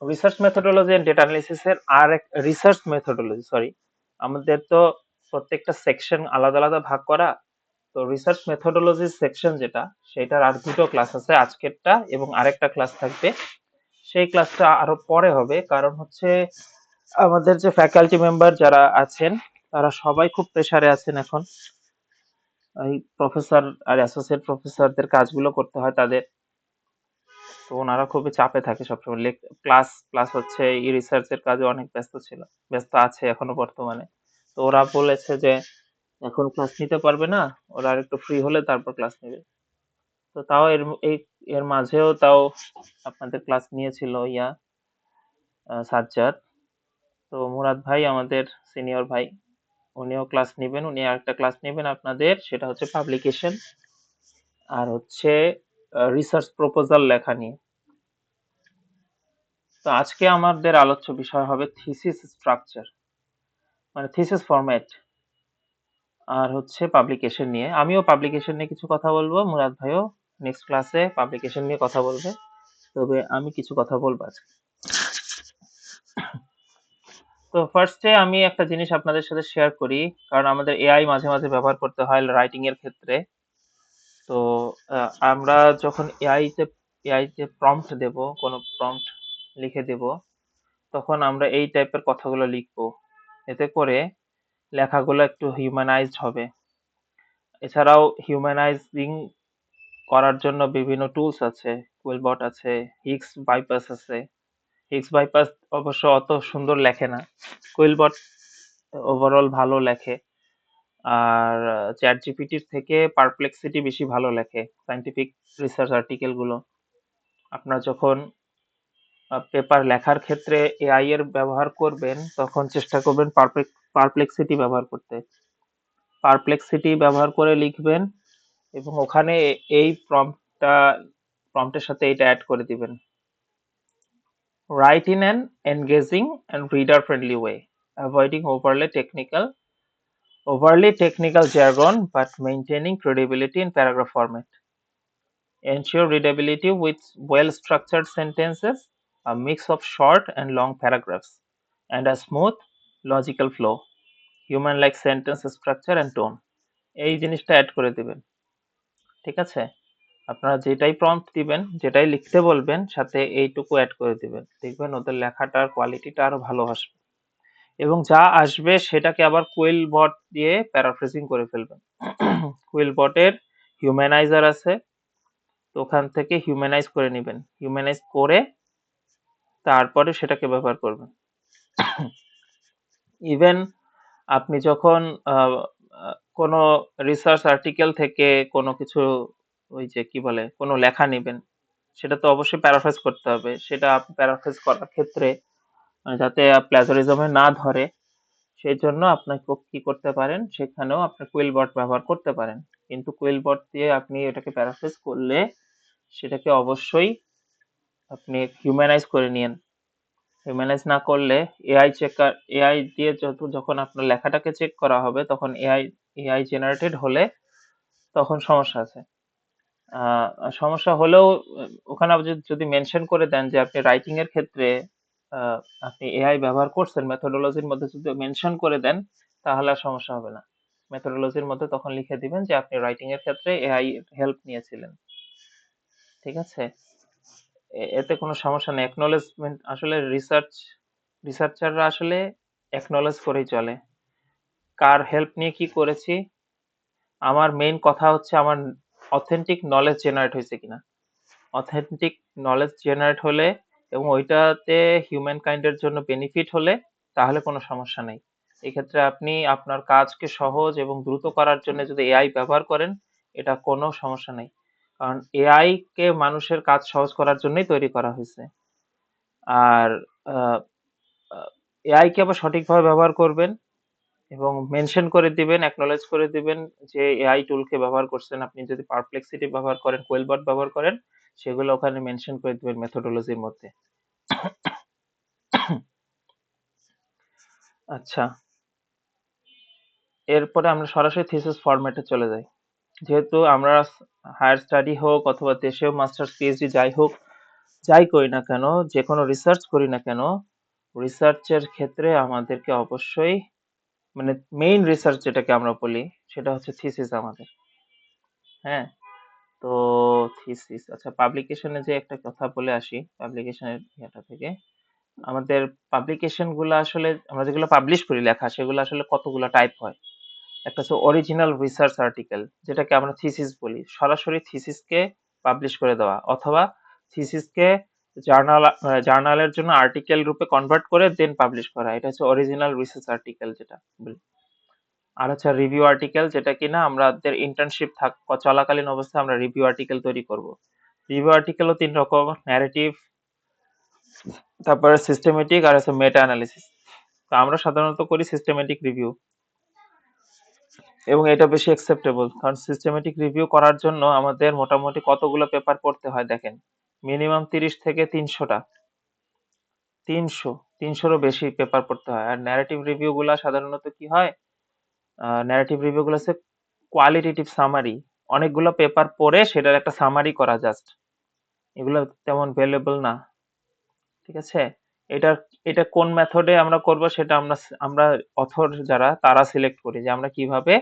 Research methodology and data analysis এর আর এক রিসার্চ মেথোডোলজি, সরি, আমাদের তো প্রত্যেকটা সেকশন আলাদা আলাদা ভাগ করা। তো রিসার্চ মেথোডোলজি সেকশন যেটা, সেটার আর দুটো ক্লাস আছে, আজকেরটা এবং আরেকটা ক্লাস থাকবে। সেই ক্লাসটা আরো পরে হবে, কারণ হচ্ছে আমাদের যে ফ্যাকাল্টি মেম্বার যারা আছেন তারা সবাই খুব প্রেসারে আছেন এখন। এই প্রফেসর আর অ্যাসোসিয়েট প্রফেসরদের কাজগুলো করতে হয় তাদের, তো ওনারা খুবই চাপে থাকে সবসময়। ক্লাস প্লাস হচ্ছে এই রিসার্চের কাজে অনেক ব্যস্ত ছিল, ব্যস্ত আছে এখনো বর্তমানে। তো ওরা বলেছে যে এখন ক্লাস নিতে পারবে না, ওরা আর একটু ফ্রি হলে তারপর ক্লাস নেবে। তো তাও এর মাঝেও তাও আপনাদের ক্লাস নিয়েছিল সাজ্জাদ। তো মুরাদ ভাই আমাদের সিনিয়র ভাই, উনিও ক্লাস নেবেন, উনি আরেকটা ক্লাস নেবেন আপনাদের, সেটা হচ্ছে পাবলিকেশন আর হচ্ছে রিসার্চ প্রপোজাল লেখা নিয়ে। তো আজকে আমাদের আলোচ্য বিষয় হবে থিসিস স্ট্রাকচার, মানে থিসিস ফরম্যাট, আর হচ্ছে পাবলিকেশন নিয়ে। আমিও পাবলিকেশন নিয়ে কিছু কথা বলবো, মুরাদ ভাইও নেক্সট ক্লাসে পাবলিকেশন নিয়ে কথা বলবে, তবে আমি কিছু কথা বলবো আজকে। তো ফার্স্টে আমি একটা জিনিস আপনাদের সাথে শেয়ার করি, কারণ আমাদের এআই মাঝে মাঝে ব্যবহার করতে হয় রাইটিং এর ক্ষেত্রে। তো আমরা যখন এআই তে প্রম্পট দেব, কোনো প্রম্পট লিখে দেব, তখন আমরা এই টাইপের কথাগুলো লিখবো, এতে করে লেখাগুলো একটু হিউম্যানাইজড হবে। এছাড়াও হিউম্যানাইজিং করার জন্য বিভিন্ন টুলস আছে, কুইলবট আছে, হিক্স বাইপাস আছে। হিক্স বাইপাস অবশ্য অত সুন্দর লেখে না, কুইলবট ওভারঅল ভালো লেখে। আর চ্যাট জিপিটির থেকে পারপ্লেক্সিটি বেশি ভালো লেখে সায়েন্টিফিক রিসার্চ আর্টিকেল গুলো। আপনারা যখন পেপার লেখার ক্ষেত্রে এআই এর ব্যবহার করবেন, তখন চেষ্টা করবেন পারপ্লেক্সিটি ব্যবহার করতে। পারপ্লেক্সিটি ব্যবহার করে লিখবেন এবং ওখানে এই প্রম্পটের সাথে এটা অ্যাড করে দিবেন: write in an engaging and reader friendly way, avoiding overly technical jargon but maintaining credibility in paragraph format. Ensure readability with well structured sentences, a mix of short and long paragraphs, and a smooth logical flow, human like sentence structure and tone. এই জিনিসটা add করে দিবেন, ঠিক আছে? আপনারা যেটাই prompt দিবেন, যেটাই লিখতে বলবেন, সাথে এইটুকু অ্যাড করে দিবেন, দেখবেন ওদের লেখাটার কোয়ালিটিটা আরো ভালো আসবে। এবং যা আসবে সেটাকে আবার কুইল বট দিয়ে প্যারাফ্রেজিং করে ফেলবেন। কুইল বটের হিউম্যানাইজার আছে, তো ওখান থেকে হিউম্যানাইজ করে নেবেন, হিউম্যানাইজ করে তারপরে সেটাকে ব্যবহার করবেন। ইভেন আপনি যখন কোনো রিসার্চ আর্টিকেল থেকে কোনো কিছু, ওই যে কি বলে, কোনো লেখা নেবেন, সেটা তো অবশ্যই প্যারাফ্রেজ করতে হবে। সেটা আপনি প্যারাফ্রেজ করার ক্ষেত্রে যাতে প্লাজারিজমে না ধরে, সেই জন্য আপনাকে কি করতে পারেন, সেখানেও আপনি কুইলবট ব্যবহার করতে পারেন। কিন্তু কুইলবট দিয়ে আপনি এটাকে প্যারাফ্রেজ করলে সেটাকে অবশ্যই আপনি হিউম্যানাইজ করে নিয়েন। হিউম্যানাইজ না করলে এআই দিয়ে যখন আপনার লেখাটাকে চেক করা হবে, তখন এআই জেনারেটেড হলে তখন সমস্যা আছে। আহ, সমস্যা হলেও ওখানে আপনি যদি মেনশন করে দেন যে আপনি রাইটিং এর ক্ষেত্রে আহ, আপনি এআই ব্যবহার করছেন, মেথোডোলজির মধ্যে যদি মেনশন করে দেন, তাহলে আর সমস্যা হবে না। মেথোডোলজির মধ্যে তখন লিখে দিবেন যে আপনি রাইটিং এর ক্ষেত্রে এআই হেল্প নিয়েছিলেন, ঠিক আছে? এতে কোনো সমস্যা নেই। অ্যাকনলেজমেন্ট আসলে রিসার্চাররা আসলে অ্যাকনলেজ করেই চলে, কার হেল্প নিয়ে কি করেছি। আমার মেইন কথা হচ্ছে আমার অথেন্টিক নলেজ জেনারেট হয়েছে কিনা। অথেন্টিক নলেজ জেনারেট হলে এবং ওইটাতে হিউম্যান কাইন্ডের জন্য বেনিফিট হলে, তাহলে কোনো সমস্যা নেই। এক্ষেত্রে আপনি আপনার কাজকে সহজ এবং দ্রুত করার জন্য যদি এআই ব্যবহার করেন, এটা কোনো সমস্যা নেই। কারণ এআই কে মানুষের কাজ সহজ করার জন্যই তৈরি করা হয়েছে। আর এআই কে আবার সঠিকভাবে ব্যবহার করবেন এবং মেনশন করে দিবেন, অ্যাকনলেজ করে দিবেন যে এআই টুলকে ব্যবহার করছেন। আপনি যদি পারপ্লেক্সিটি ব্যবহার করেন, কোয়েলবট ব্যবহার করেন, সেগুলো ওখানে মেনশন করে দিবেন মেথোডোলজির মধ্যে। আচ্ছা, এরপরে আমরা সরাসরি থিসিস ফরম্যাটে চলে যাই। যেহেতু আমরা হায়ার স্টাডি হোক অথবা দেশেও মাস্টার্স পিএইচডি যাই হোক, যাই করি না কেন, যে কোনো রিসার্চ করি না কেন, রিসার্চের ক্ষেত্রে আমাদেরকে অবশ্যই মানে মেইন রিসার্চ যেটাকে আমরা বলি সেটা হচ্ছে থিসিস আমাদের। হ্যাঁ, তো থিসিস আচ্ছা, পাবলিকেশনে যে একটা কথা বলে আসি, পাবলিকেশনের ইয়েটা থেকে আমাদের পাবলিকেশন গুলো আসলে আমরা যেগুলো পাবলিশ করি লেখা, সেগুলো আসলে কতগুলো টাইপ হয়। একটা হচ্ছে অরিজিনাল রিসার্চ আর্টিকেল, যেটাকে আমরা থিসিস বলি, সরাসরি থিসিসকে পাবলিশ করে দেওয়া, অথবা থিসিসকে জার্নালের জন্য আর্টিকেল রূপে কনভার্ট করে দেন পাবলিশ করা, এটা হচ্ছে অরিজিনাল রিসার্চ আর্টিকেল যেটা বলি। আর হচ্ছে রিভিউ আর্টিকেল, যেটা কিনা আমাদের ইন্টার্নশিপ চলাকালীন অবস্থায় আমরা রিভিউ আর্টিকেল তৈরি করব। রিভিউ আর্টিকেলও তিন রকম, ন্যারেটিভ, তারপরে সিস্টেমেটিক, আর হচ্ছে মেটা অ্যানালিসিস। তো আমরা সাধারণত করি সিস্টেমেটিক রিভিউ, এবং এটা বেশি অ্যাকসেপ্টেবল, কারণ সিস্টেমেটিক রিভিউ করার জন্য আমাদের মোটামুটি কতগুলো পেপার পড়তে হয় দেখেন, মিনিমাম 30 থেকে 300টা, 300রও বেশি পেপার পড়তে হয়। আর ন্যারেটিভ রিভিউ গুলা সাধারণত কি হয়, ন্যারেটিভ রিভিউ গুলো হচ্ছে কোয়ালিটেটিভ সামারি, অনেকগুলো পেপার পড়ে সেটার একটা সামারি করা জাস্ট, এগুলো তেমন ভ্যালুয়েবল না। ঠিক আছে, এটা এটা কোন মেথডে আমরা করব সেটা আমরা অথর যারা তারা সিলেক্ট করি যে আমরা কিভাবে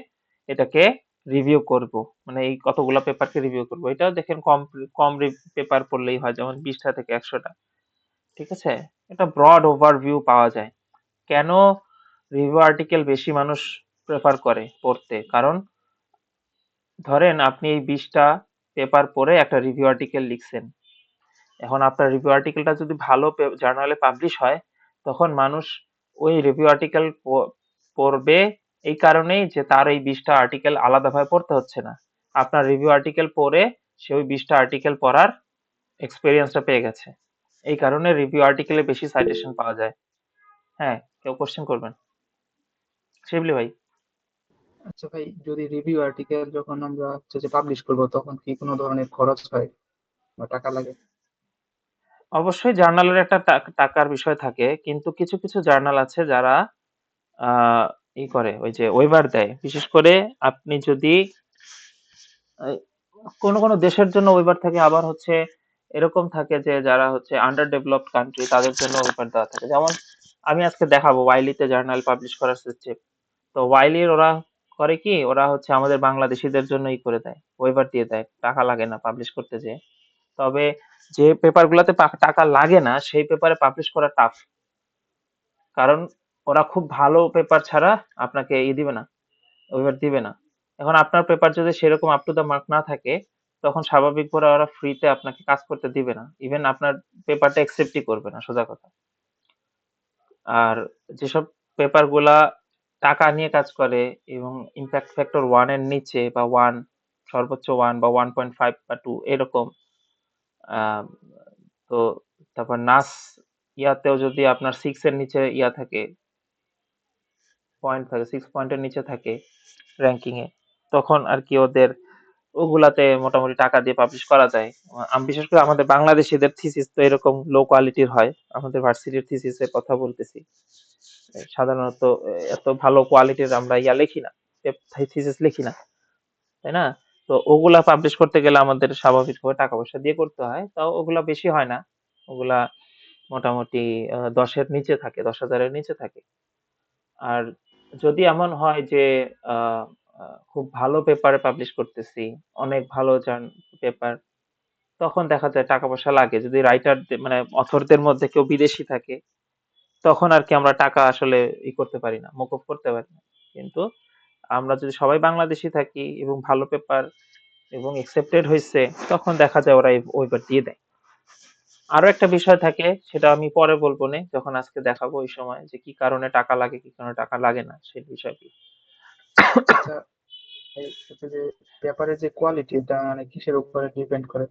এটাকে রিভিউ করব, মানে এই কতগুলো পেপারকে রিভিউ করব। এটাও দেখেন কম কম পেপার পড়লেই হয়, যেমন 20টা থেকে 100টা। ঠিক আছে, এটা ব্রড ওভারভিউ পাওয়া যায়। কেন রিভিউ আর্টিকেল বেশি মানুষ প্রেফার করে পড়তে, কারণ ধরেন আপনি এই 20টা পেপার পড়ে একটা রিভিউ আর্টিকেল লিখছেন, এখন আপনার রিভিউ আর্টিকেলটা যদি ভালো জার্নালে পাবলিশ হয়, তখন মানুষ ওই রিভিউ আর্টিকেল পড়বে এই কারণেই যে তার এই 20টা আর্টিকেল আলাদাভাবে পড়তে হচ্ছে না। আপনার রিভিউ আর্টিকেল পড়ে সে ওই 20টা আর্টিকেল পড়ার এক্সপিরিয়েন্সটা পেয়ে গেছে, এই কারণে রিভিউ আর্টিকেলে বেশি সাইটেশন পাওয়া যায়। হ্যাঁ, কেউ কোশ্চেন করবেন? শিবলি ভাই। আচ্ছা ভাই, যদি রিভিউ আর্টিকেল যখন আমরা হচ্ছে যে পাবলিশ করব, তখন কি কোনো ধরনের খরচ হয় বা টাকা লাগে? অবশ্যই জার্নালের একটা টাকার বিষয় থাকে, কিন্তু কিছু কিছু জার্নাল আছে যারা আহ ই করে, ওই যে ওয়েবার দেয়, বিশেষ করে আপনি যদি এই কোন কোন দেশের জন্য ওয়েবার থাকে, আবার হচ্ছে এরকম থাকে যে যারা হচ্ছে আন্ডার ডেভেলপড কান্ট্রি তাদের জন্য ওয়েবার দেওয়া থাকে। যেমন আমি আজকে দেখাবো ওয়াইলিতে জার্নাল পাবলিশ করার সিস্টেম। তো ওয়াইলির ওরা করে কি, ওরা হচ্ছে আমাদের বাংলাদেশিদের জন্য ই করে দেয়, ওয়েবার দিয়ে দেয়, টাকা লাগে না পাবলিশ করতে যে। তবে যে পেপার গুলাতে টাকা লাগে না সেই পেপারে পাবলিশ করা টাফ, কারণ ওরা খুব ভালো পেপার ছাড়া আপনাকে দিবে না, ওয়েবার দিবে না। এখন আপনার পেপার যদি সেরকম আপ টু দ্য মার্ক না থাকে, তখন স্বাভাবিকভাবে ওরা ফ্রিতে আপনাকে কাজ করতে দিবে না, ইভেন আপনার পেপারটা একসেপ্টই করবে না, সোজা কথা। আর যেসব পেপার গুলা টাকা নিয়ে কাজ করে এবং ইম্প্যাক্ট ফ্যাক্টর 1 এর নিচে বা 1, সর্বোচ্চ 1 বা 1.5 বা 2 এরকম, আহ, তো তারপর নাস ইয়াতেও যদি আপনার 6 এর নিচে ইয়া থাকে, পয়েন্ট থাকে, 6 পয়েন্টের নিচে থাকে র্যাঙ্কিং এ, তখন আর কি ওদের ওগুলাতে মোটামুটি টাকা দিয়ে পাবলিশ করা যায়। আমি বিশেষ করে আমাদের বাংলাদেশিদের থিসিস তো এরকম লো কোয়ালিটির হয়, আমাদের ভার্সিটির থিসিসের কথা বলতেছি। সাধারণত এত ভালো কোয়ালিটির আমরা ইয়া লিখি না, থিসিস লিখি না, তাই না? তো ওগুলা পাবলিশ করতে গেলে আমাদের স্বাভাবিকভাবে টাকা পয়সা দিয়ে করতে হয়, তাও ওগুলা বেশি হয় না, ওগুলা মোটামুটি 10-এর নিচে থাকে, 10,000-এর নিচে থাকে। আর যদি এমন হয় যে আহ, খুব ভালো পেপারে পাবলিশ করতেছি, অনেক ভালো পেপার, তখন দেখা যায় টাকা পয়সা লাগে, যদি রাইটার মানে অথরদের মধ্যে কেউ বিদেশি থাকে, তখন আর কি আমরা টাকা আসলে করতে পারি না, মকুব করতে পারি না। কিন্তু আমরা যদি সবাই বাংলাদেশি থাকি এবং ভালো পেপার এবং একসেপ্টেড হয়েছে, তখন দেখা যায় ওরা ওইবার দিয়ে দেয়। আরো একটা বিষয় থাকে, সেটা আমি পরে বলবো নে, যখন আজকে দেখাবো ওই সময়, যে কি কারণে টাকা লাগে কি কারণে টাকা লাগে না সেই বিষয়টি। আচ্ছা, এই হচ্ছে যে পেপারের যে কোয়ালিটি, এটা মানে কিসের উপরে ডিপেন্ড করে?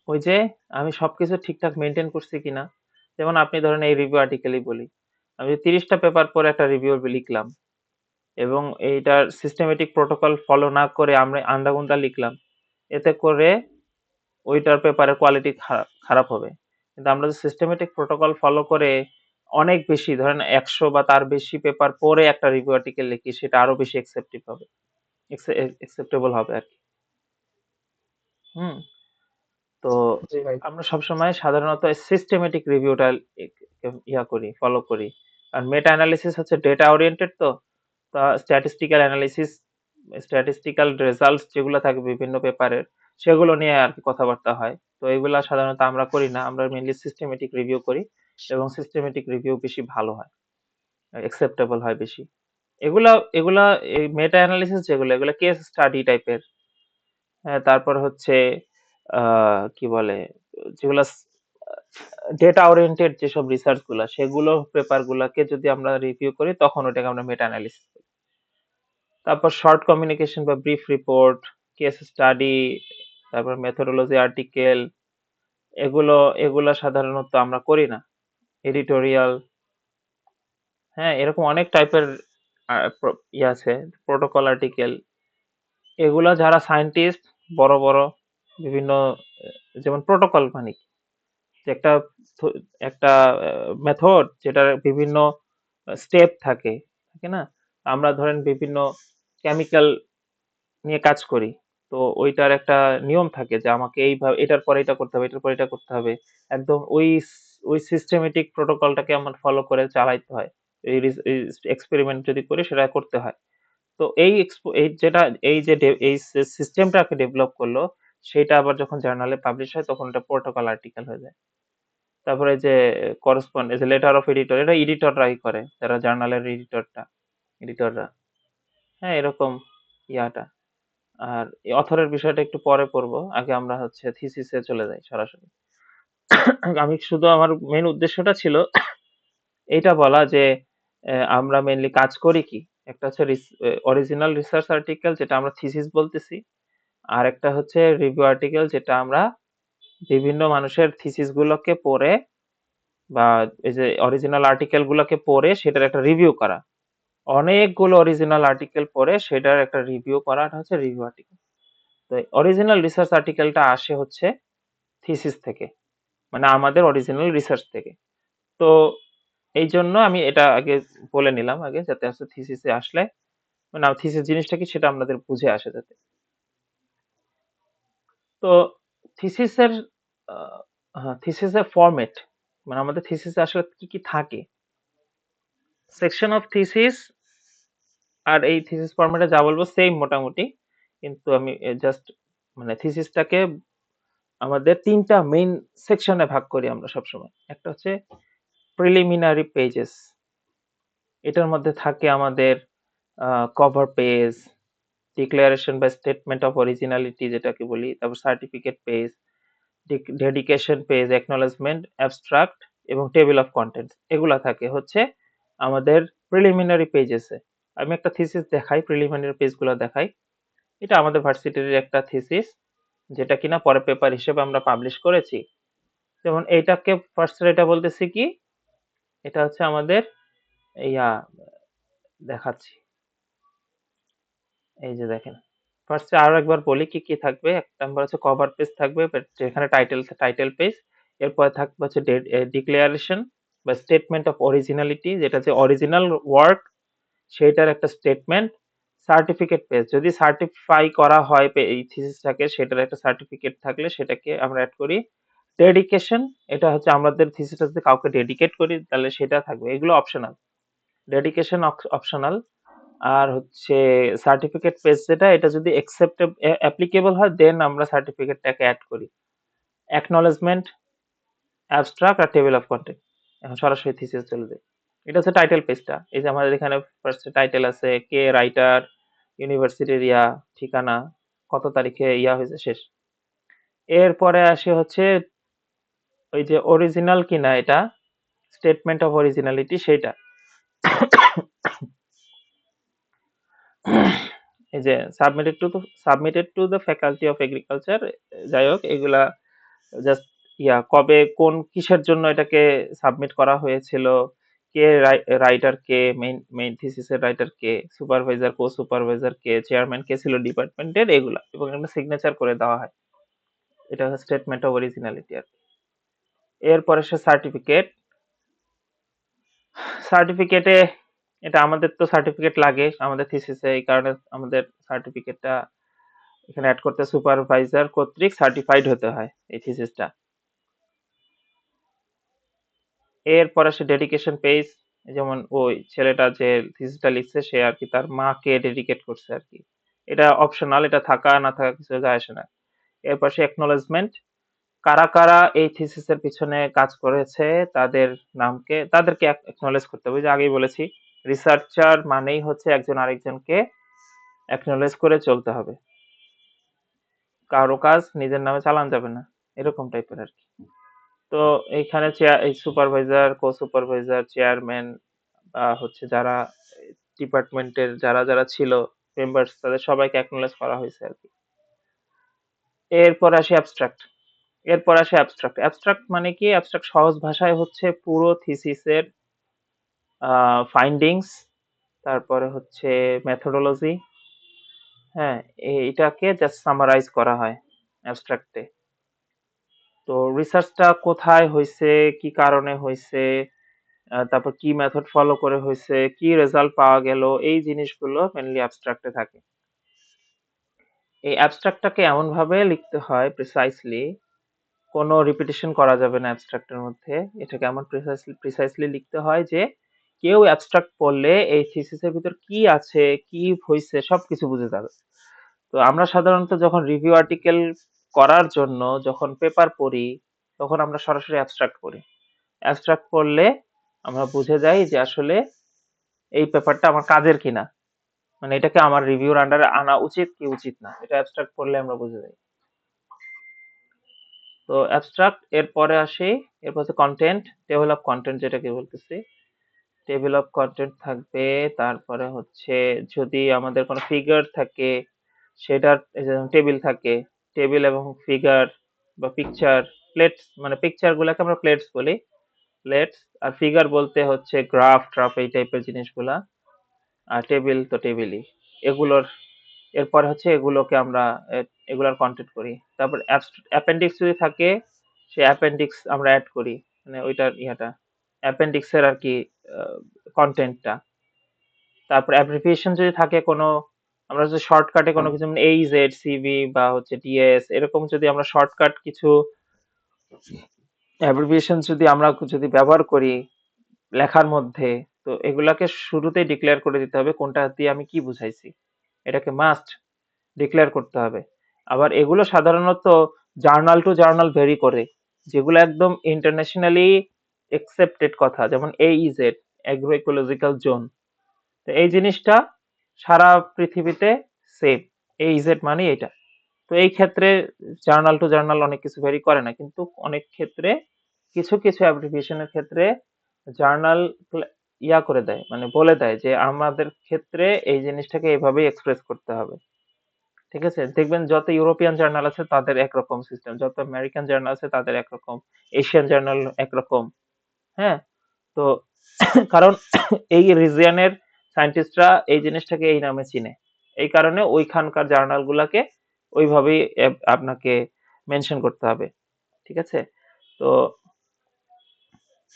ওই যে আমি সবকিছু ঠিকঠাক মেনটেন করছি কিনা, যেমন আপনি ধরেন এই রিভিউ আর্টিকেলই বলি, আমি 30টা পেপার পরে একটা রিভিউ লিখলাম এবং এইটার সিস্টেমেটিক প্রোটোকল ফলো না করে আমরা আন্দাগুন্দা লিখলাম, এতে করে ওইটার পেপারের কোয়ালিটি খারাপ খারাপ হবে। কিন্তু আমরা যদি সিস্টেমেটিক প্রোটোকল ফলো করে অনেক বেশি, ধরেন 100 বা তার বেশি পেপার পরে একটা রিভিউ আর্টিকেল লিখি, সেটা আরো বেশি একসেপ্টিভ হবে, একসেপ্টেবল হবে আর কি। হুম। তো জি ভাই। আমরা সবসময় সাধারণত সিস্টেমেটিক রিভিউটা করি, ফলো করি। আর মেটা অ্যানালিসিস হচ্ছে ডেটা ওরিয়েন্টেড, তো স্ট্যাটিস্টিক্যাল অ্যানালিসিস, স্ট্যাটিস্টিক্যাল রেজাল্টস যেগুলো থাকে বিভিন্ন পেপারের, সেগুলো নিয়ে আর কি কথাবার্তা হয়। তো এগুলা সাধারণত আমরা করি না, আমরা মেইনলি সিস্টেমেটিক রিভিউ করি, এবং সিস্টেমেটিক রিভিউ বেশি ভালো হয়, অ্যাকসেপ্টেবল হয় বেশি। এগুলা এগুলা এই মেটা অ্যানালিসিস যেগুলো, এগুলো কেস স্টাডি টাইপের। হ্যাঁ, তারপর হচ্ছে কি বলে, যেগুলা ডেটা ওরিয়েন্টেড যেসব রিসার্চ গুলা, সেগুলো পেপার গুলাকে যদি আমরা রিভিউ করি তখন ওটাকে আমরা মেটা অ্যানালিসিস করি। তারপর শর্ট কমিউনিকেশন বা ব্রিফ রিপোর্ট, কেস স্টাডি, তারপর মেথোডোলজি আর্টিকেল, এগুলো এগুলা সাধারণত আমরা করি না। এডিটোরিয়াল, হ্যাঁ, এরকম অনেক টাইপের আছে, প্রোটোকল আর্টিকেল, এগুলা যারা সায়েন্টিস্ট, বড় বড় বিভিন্ন, যেমন প্রোটোকল মানে কি? যে একটা মেথড যেটার বিভিন্ন স্টেপ থাকে, থাকে না? আমরা ধরেন বিভিন্ন কেমিক্যাল নিয়ে কাজ করি, তো ওইটার একটা নিয়ম থাকে যে আমাকে এইভাবে, এটার পরে এটা করতে হবে, এটার পরে এটা করতে হবে, একদম ওই সিস্টেমেটিক প্রোটোকলটাকে আমার ফলো করে চালাইতে হয়। এই এক্সপেরিমেন্ট যদি করি সেটা করতে হয়। তো এই যেটা, এই সিস্টেমটাকে ডেভেলপ করলো, সেটা আবার যখন জার্নালে পাবলিশ হয় তখন এটা প্রোটোকল আর্টিকেল হয়ে যায়। তারপরে যে করেসপন্ড, এই যে লেটার অফ এডিটর, এটা এডিটররাই করে, যারা জার্নালের এডিটররা। হ্যাঁ, এরকম ইয়াটা। আর এই অথরের বিষয়টা একটু পরে পড়বো, আগে আমরা হচ্ছে থিসিসে চলে যাই সরাসরি। আমি শুধু, আমার মেইন উদ্দেশ্যটা ছিল এইটা বলা যে আমরা মেইনলি কাজ করি কি, একটা হচ্ছে অরিজিনাল রিসার্চ আর্টিকেল যেটা আমরা থিসিস বলতেছি, আর একটা হচ্ছে রিভিউ আর্টিকেল যেটা আমরা বিভিন্ন মানুষের থিসিস গুলোকে পড়ে, বা এই যে অরিজিনাল আর্টিকেল গুলোকে পড়ে সেটার একটা রিভিউ করা, অনেকগুলো অরিজিনাল আর্টিকেল পড়ে সেটার একটা রিভিউ করাটা হচ্ছে রিভিউ আর্টিকেল। তো অরিজিনাল রিসার্চ আর্টিকেলটা আসে হচ্ছে থিসিস থেকে, মানে আমাদের অরিজিনাল রিসার্চ থেকে। তো এই জন্য আমি এটা আগে বলে নিলাম আগে, যাতে হচ্ছে থিসিসে আসলে, মানে থিসিস জিনিসটা কি সেটা আপনাদের বুঝে আসে যাতে। তো থিসিসের থিসিসের ফরম্যাট, মানে আমাদের থিসিসে আসলে কি কি থাকে, সেকশন অফ থিসিস, আর এই থিসিস ফরম্যাটে যা বলবো সেম মোটামুটি, কিন্তু আমি জাস্ট মানে থিসিসটাকে আমাদের তিনটা মেইন সেকশনে ভাগ করি আমরা সবসময়। একটা হচ্ছে প্রিলিমিনারি পেজেস, এটার মধ্যে থাকে আমাদের কভার পেজ, ডিক্লারেশন বা স্টেটমেন্ট অফ অরিজিনালিটি যেটাকে বলি, তারপর certificate page, dedication page, acknowledgement, abstract এবং টেবিল অফ কন্টেন্টস, এগুলা থাকে হচ্ছে আমাদের প্রিলিমিনারি পেজেসে। আমি একটা থিসিস দেখাই, প্রিলিমিনারি পেজগুলো দেখাই। এটা আমাদের ভার্সিটির একটা থিসিস, যেটা কিনা পরে পেপার হিসেবে আমরা পাবলিশ করেছি। যেমন এইটাকে ফার্স্ট, এটা বলতেছি কি, এটা হচ্ছে আমাদের ইয়া, দেখাচ্ছি, এই যে দেখেন, ফার্স্টে আরো একবার বলি কি কি থাকবে। এক নাম্বার হচ্ছে কভার পেজ থাকবে, যেখানে টাইটেল পেজ। এরপরে থাকবে হচ্ছে ডিক্লারেশন বা স্টেটমেন্ট অফ অরিজিনালিটি, যেটা যে অরিজিনাল ওয়ার্ক সেটার একটা স্টেটমেন্ট। সার্টিফিকেট পেজ, যদি সার্টিফাই করা হয় এই থিসিসটাকে, সেটার একটা সার্টিফিকেট থাকলে সেটাকে আমরা অ্যাড করি। ডেডিকেশন, এটা হচ্ছে আমাদের থিসিসটা যদি কাউকে ডেডিকেট করি তাহলে সেটা থাকবে, এগুলো অপশনাল। Dedication optional. আর হচ্ছে সার্টিফিকেট পেজ, যেটা এটা যদি অ্যাপ্লিকেবল হয় দেন আমরা সার্টিফিকেটটাকে অ্যাড করি। অ্যাকনলেজমেন্ট, অ্যাবস্ট্রাক্ট আর টেবিল অফ কন্টেন্ট। এখন সরাসরি থিসিস চলে যাই। এটা হচ্ছে টাইটেল পেজটা, এই যে আমাদের এখানে ফার্স্টে টাইটেল আছে, কে রাইটার, ইউনিভার্সিটির ইয়া, ঠিকানা, কত তারিখে ইয়া হয়েছে শেষ। এরপরে আসে হচ্ছে ওই যে অরিজিনাল কিনা এটা, স্টেটমেন্ট অফ অরিজিনালিটি সেটা। এই যে submitted to the faculty of agriculture, যাই হোক এগুলা জাস্ট কবে কোন কিসের জন্য এটাকে সাবমিট করা হয়েছিল, কে রাইটার, কে মেইন থিসিসের রাইটার, কে সুপারভাইজার, কো সুপারভাইজার, কে চেয়ারম্যান, কে ছিল ডিপার্টমেন্টের, এগুলা, এবং একটা সিগনেচার করে দেওয়া হয়। এটা হচ্ছে স্টেটমেন্ট অফ অরিজিনালিটি আর কি। এরপরে সে সার্টিফিকেট। সার্টিফিকেটে, এটা আমাদের তো সার্টিফিকেট লাগে আমাদের থিসিসে, এই কারণে আমাদের সার্টিফিকেটটা এখানে অ্যাড করতে সুপারভাইজার কর্তৃক সার্টিফাইড হতে হয় এই থিসিসটা। এরপর আসে ডেডিকেশন পেজ, যেমন ওই ছেলেটা যে থিসিসটা লিখছে সে আর কি তার মাকে ডেডিকেট করছে আর কি। এটা অপশনাল, এটা থাকা না থাকা কিছু যায় আসে না। এরপর সে অ্যাকনোলেজমেন্ট, কারা কারা এই থিসিসের পিছনে কাজ করেছে তাদের নামকে তাদেরকে অ্যাকনোলেজ করতে হবে। ওই যে আগেই বলেছি, রিসার্চার মানেই হচ্ছে একজন আরেকজনকে অ্যাকনোলেজ করে চলতে হবে, কারো কাজ নিজের নামে চালান যাবে না, এরকম টাইপের আর কি। তো এইখানে এই সুপারভাইজার, কো সুপারভাইজার, চেয়ারম্যান বা হচ্ছে যারা ডিপার্টমেন্টের যারা যারা ছিল মেম্বার্স, তাদের সবাইকে অ্যাকনোলেজ করা হয়েছে আর কি। এরপর আসি অ্যাবস্ট্রাক্ট। অ্যাবস্ট্রাক্ট মানে কি? অ্যাবস্ট্রাক্ট সহজ ভাষায় হচ্ছে পুরো থিসিসের ফাইন্ডিংস, তারপরে হচ্ছে মেথোডোলজি, হ্যাঁ, এটাকে জাস্ট সামারাইজ করা হয় অ্যাবস্ট্রাক্টে। তো রিসার্চটা কোথায় হয়েছে, কি কারণে হয়েছে, তারপর কি মেথড ফলো করে হয়েছে, কি রেজাল্ট পাওয়া গেল, এই জিনিসগুলো মেনলি অ্যাবস্ট্রাক্টে থাকে। এই অ্যাবস্ট্রাক্টটাকে এমন ভাবে লিখতে হয় প্রিসাইসলি, কোনো রিপিটেশন করা যাবে না অ্যাবস্ট্রাক্টের মধ্যে। এটাকে এমন প্রিসাইসলি লিখতে হয় যে কেউ অ্যাবস্ট্রাক্ট পড়লে এই থিসিসের ভিতর কি আছে, কি হয়েছে, সবকিছু বুঝে যাবে। তো আমরা সাধারণত যখন রিভিউ আর্টিকেল করার জন্য যখন পেপার পড়ি, তখন আমরা সরাসরি অ্যাবস্ট্রাক্ট পড়ি। অ্যাবস্ট্রাক্ট পড়লে আমরা বুঝে যাই যে আসলে এই পেপারটা আমার কাজের কিনা, মানে এটাকে আমার রিভিউর আন্ডারে আনা উচিত কি উচিত না, এটা অ্যাবস্ট্রাক্ট পড়লে আমরা বুঝে যাই। তো অ্যাবস্ট্রাক্ট এরপরে আসি, এরপর হচ্ছে কন্টেন্ট, টেবিল অফ কন্টেন্ট যেটাকে বলতেছি। টেবিল অফ কন্টেন্ট থাকবে, তারপরে হচ্ছে যদি আমাদের কোনো ফিগার থাকে সেটার টেবিল থাকে, টেবিল এবং ফিগার বা পিকচার, প্লেটস, মানে পিকচার গুলাকে আমরা প্লেটস বলি, প্লেটস। আর ফিগার বলতে হচ্ছে গ্রাফ ট্রাফ এই টাইপের জিনিসগুলা, আর টেবিল তো টেবিলই এগুলোর। এরপরে হচ্ছে এগুলোকে আমরা এগুলার কন্টেন্ট করি। তারপর অ্যাপেন্ডিক্স যদি থাকে, সেই অ্যাপেন্ডিক্স আমরা অ্যাড করি, মানে ওইটার ইয়াটা অ্যাপেন্ডিক্সের আর কি কন্টেন্টটা। তারপর অ্যাব্রিভিয়েশন যদি থাকে কোনো, আমরা যদি শর্টকাটে কোনো কিছু যেমন এইজেড, সিভি বা হচ্ছে ডিএস, এরকম যদি আমরা শর্টকাট কিছু অ্যাব্রিভিয়েশন যদি ব্যবহার করি লেখার মধ্যে, তো এগুলাকে শুরুতেই ডিক্লেয়ার করে দিতে হবে কোনটা দিয়ে আমি কি বুঝাইছি, এটাকে মাস্ট ডিক্লেয়ার করতে হবে। আবার এগুলো সাধারণত জার্নাল টু জার্নাল ভেরি করে, যেগুলো একদম ইন্টারন্যাশনালি একসেপ্টেড কথা, যেমন এইজেড, অ্যাগ্রো ইকোলজিক্যাল জোন, তো এই জিনিসটা সারা পৃথিবীতে সেম, এইজেড মানে এটা। তো এই ক্ষেত্রে জার্নাল টু জার্নাল অনেক কিছু ভেরি করে না, কিন্তু অনেক ক্ষেত্রে কিছু কিছু অ্যাপ্লিকেশনের ক্ষেত্রে জার্নাল ইয়া করে দেয়, মানে বলে দেয় যে আমাদের ক্ষেত্রে এই জিনিসটাকে এইভাবেই এক্সপ্রেস করতে হবে। ঠিক আছে, দেখবেন যত ইউরোপিয়ান জার্নাল আছে তাদের একরকম সিস্টেম, যত আমেরিকান জার্নাল আছে তাদের একরকম, এশিয়ান জার্নাল একরকম। হ্যাঁ, তো কারণ এই রিজিয়নের সায়েন্টিস্টরা এই জিনিসটাকে এই নামে চিনে, এই কারণে ওইখানকার জার্নাল গুলাকে ওইভাবেই আপনাকে মেনশন করতে হবে। ঠিক আছে, তো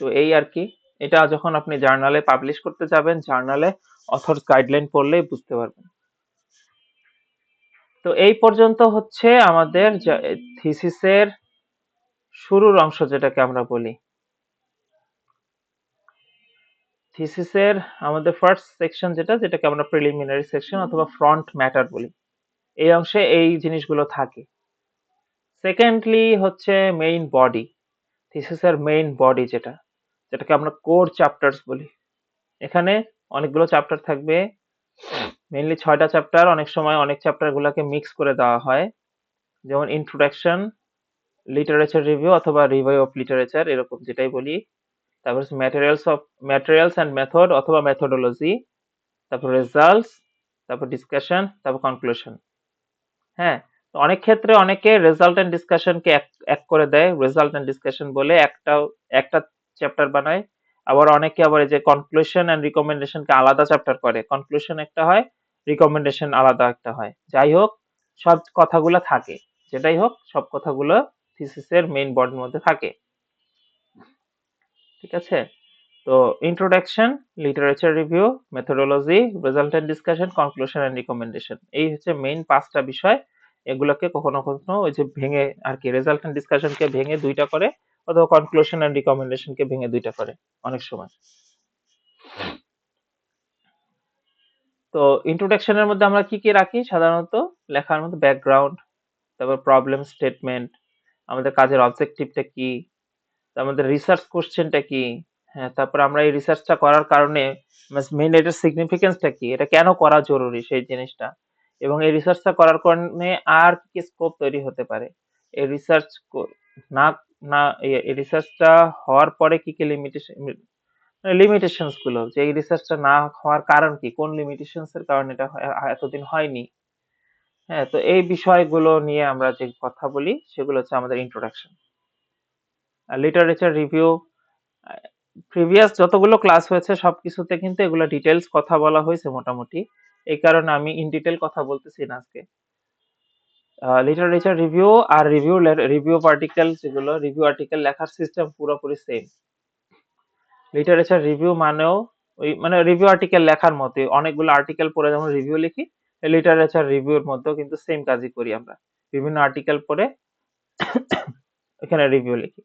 তো এই আর কি। এটা যখন আপনি জার্নালে পাবলিশ করতে যাবেন, জার্নালে অথর গাইডলাইন পড়লেই বুঝতে পারবেন। তো এই পর্যন্ত হচ্ছে আমাদের থিসিসের শুরুর অংশ, যেটাকে আমরা বলি থিসিসের আমাদের ফার্স্ট সেকশন, যেটাকে আমরা প্রিলিমিনারি সেকশন অথবা ফ্রন্ট ম্যাটার বলি। এই অংশে এই জিনিসগুলো থাকে। সেকেন্ডলি হচ্ছে মেইন বডি, থিসিসের মেইন বডি যেটাকে আমরা কোর চ্যাপ্টার্স বলি। এখানে অনেকগুলো চ্যাপ্টার থাকবে, মেইনলি 6টা চ্যাপ্টার। অনেক সময় অনেক চ্যাপ্টার গুলাকে মিক্স করে দেওয়া হয়, যেমন ইন্ট্রোডাকশন, লিটারেচার রিভিউ অথবা রিভিউ অফ লিটারেচার, এরকম যেটাই বলি। তারপর ম্যাটেরিয়ালস অ্যান্ড মেথড অথবা মেথোডোলজি, তারপর রেজাল্টস, তারপর ডিসকাশন, তারপর কনক্লুশন। হ্যাঁ, তো অনেক ক্ষেত্রে অনেকে রেজাল্ট এন্ড ডিসকাশনকে এক করে দেয়, রেজাল্ট এন্ড ডিসকাশন বলে একটা চ্যাপ্টার বানায়। আবার অনেকে আবার এই যে কনক্লুশন এন্ড রিকমেন্ডেশনকে আলাদা চ্যাপ্টার করে, কনক্লুশন একটা হয়, রিকমেন্ডেশন আলাদা একটা হয়। যাই হোক, সব কথাগুলো থাকে, যেটাই হোক সব কথাগুলো থিসিসের মেইন বডির মধ্যে থাকে। ঠিক আছে, তো introduction, literature review, methodology, result and discussion, conclusion and recommendation, এই হচ্ছে মেইন 5টা বিষয়। এগুলোকে কখনো কখনো ওই যে ভেঙে আর কি রেজাল্ট এন্ড ডিসকাশনকে ভেঙে দুইটা করে, অথবা কনক্লুশন এন্ড রিকমেন্ডেশনকে ভেঙে দুইটা করে অনেক সময়। তো ইন্ট্রোডাকশনের মধ্যে আমরা কি কি রাখি সাধারণত? লেখার মধ্যে ব্যাকগ্রাউন্ড, তারপর প্রবলেম স্টেটমেন্ট, আমাদের কাজের অবজেক্টিভটা কি, আমাদের রিসার্চ কোশ্চেনটা কি, হ্যাঁ, তারপর আমরা এই রিসার্চটা করার কারণে মেইন এটার সিগনিফিকেন্সটা কি, এটা কেন করা জরুরি সেই জিনিসটা, এবং এই রিসার্চটা করার কারণে আর কি স্কোপ তৈরি হতে পারে, এই রিসার্চ না না এই রিসার্চটা হওয়ার পরে কি কি লিমিটেশনস গুলো, যে এই রিসার্চটা না হওয়ার কারণ কি, কোন লিমিটেশনস এর কারণে এটা এতদিন হয়নি। হ্যাঁ, তো এই বিষয়গুলো নিয়ে আমরা যে কথা বলি সেগুলো হচ্ছে আমাদের ইন্ট্রোডাকশন। আর লিটারেচার রিভিউ, প্রিভিয়াস যতগুলো ক্লাস হয়েছে সবকিছুতে কিন্তু এগুলো ডিটেলস কথা বলা হয়েছে মোটামুটি, এই কারণে আমি ইন ডিটেল কথা বলতেছি না আজকে। লিটারেচার রিভিউ আর রিভিউ আর্টিকেল, যেগুলো রিভিউ আর্টিকেল লেখার সিস্টেম পুরোপুরি সেম। লিটারেচার রিভিউ মানেও ওই মানে রিভিউ আর্টিকেল লেখার মতো, অনেকগুলো আর্টিকেল পড়ে যেমন রিভিউ লিখি, লিটারেচার রিভিউর মধ্যেও কিন্তু সেম কাজই করি আমরা, বিভিন্ন আর্টিকেল পড়ে এখানে রিভিউ লিখি।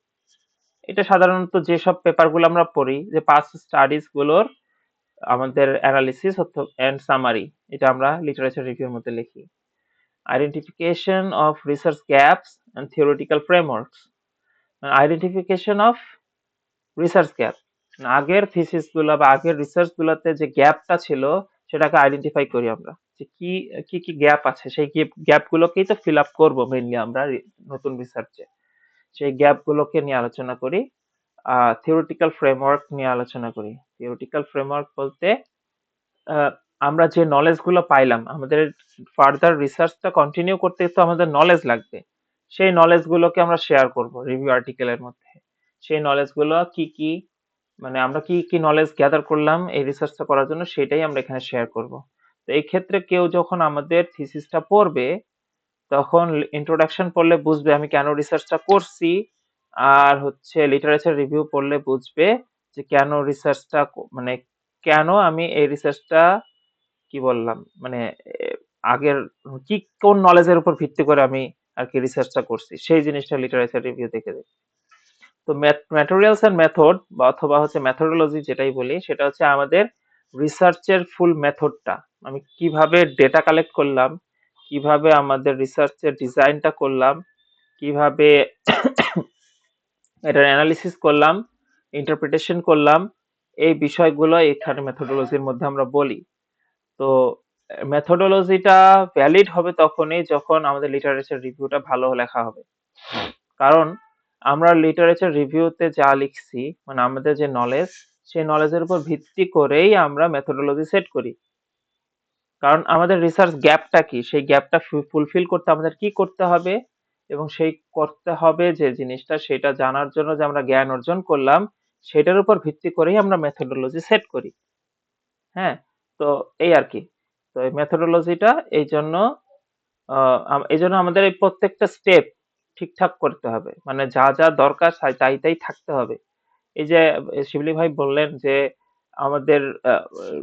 এটা সাধারণত যেসব পেপারগুলো আমরা পড়ি, যে পাস্ট স্টাডিজ গুলোর আমাদের অ্যানালিসিস এন্ড সামারি, এটা আমরা লিটারেচার রিভিউর মধ্যে লিখি। Identification of research gaps and theoretical frameworks, identification of research gap, আগের থিসিস গুলো বা আগের রিসার্চ গুলোতে যে গ্যাপটা ছিল সেটাকে আইডেন্টিফাই করি আমরা, যে কি কি কি গ্যাপ আছে, সেই গ্যাপ গুলোকেই তো ফিল আপ করবো মেইনলি আমরা নতুন রিসার্চে, সেই গ্যাপ গুলোকে নিয়ে আলোচনা করি। থিওরিটিক্যাল ফ্রেমওয়ার্ক নিয়ে আলোচনা করি। থিওরিটিক্যাল ফ্রেমওয়ার্ক বলতে আহ, আমরা যে নলেজ গুলো পাইলাম, আমাদের ফার্দার রিসার্চটা কন্টিনিউ করতে তো আমাদের নলেজ লাগবে, সেই নলেজ গুলোকে আমরা শেয়ার করব রিভিউ আর্টিকেলের মধ্যে। সেই নলেজ গুলো কি কি, মানে আমরা কি কি নলেজ গ্যাদার করলাম এই রিসার্চটা করার জন্য, সেটাই আমরা এখানে শেয়ার করব। তো এই ক্ষেত্রে কেউ যখন আমাদের থিসিসটা পড়বে, তখন ইন্ট্রোডাকশন পড়লে বুঝবে আমি কেন রিসার্চটা করছি, আর হচ্ছে লিটারেচার রিভিউ পড়লে বুঝবে যে কেন রিসার্চটা, মানে কেন আমি এই রিসার্চটা, কি বললাম মানে আগের কি কোন নলেজের উপর ভিত্তি করে আমি আর কি রিসার্চটা করছি, সেই জিনিসটা লিটারেচার রিভিউ দেখে দেয়। তো ম্যাটেরিয়ালস এন্ড মেথড বা অথবা হচ্ছে মেথোডোলজি যেটাই বলি, সেটা হচ্ছে আমাদের রিসার্চের ফুল মেথডটা, আমি কিভাবে ডেটা কালেক্ট করলাম, কিভাবে আমাদের রিসার্চের ডিজাইনটা করলাম, কিভাবে এটার অ্যানালিসিস করলাম, ইন্টারপ্রিটেশন করলাম, এই বিষয়গুলো এখানে মেথোডোলজির মধ্যে আমরা বলি। তো মেথোডোলজিটা ভ্যালিড হবে তখনই যখন আমাদের লিটারেচার রিভিউটা ভালো লেখা হবে। কারণ আমরা লিটারেচার রিভিউতে যা লিখছি, মানে আমাদের যে নলেজ, সেই নলেজের উপর ভিত্তি করেই আমরা মেথোডোলজি সেট করি। কারণ আমাদের রিসার্চ গ্যাপটা কি, সেই গ্যাপটা ফুলফিল করতে আমাদের কি করতে হবে, এবং সেই করতে হবে যে জিনিসটা, সেটা জানার জন্য যে আমরা জ্ঞান অর্জন করলাম, সেটার উপর ভিত্তি করেই আমরা মেথোডোলজি সেট করি। হ্যাঁ, তো এই আর কি। তো এই মেথোডোলজিটা এই জন্য আমাদের এই প্রত্যেকটা স্টেপ ঠিকঠাক করতে হবে, মানে যা যা দরকার তাই তাই থাকতে হবে। এই যে শিবলি ভাই বললেন যে আমাদের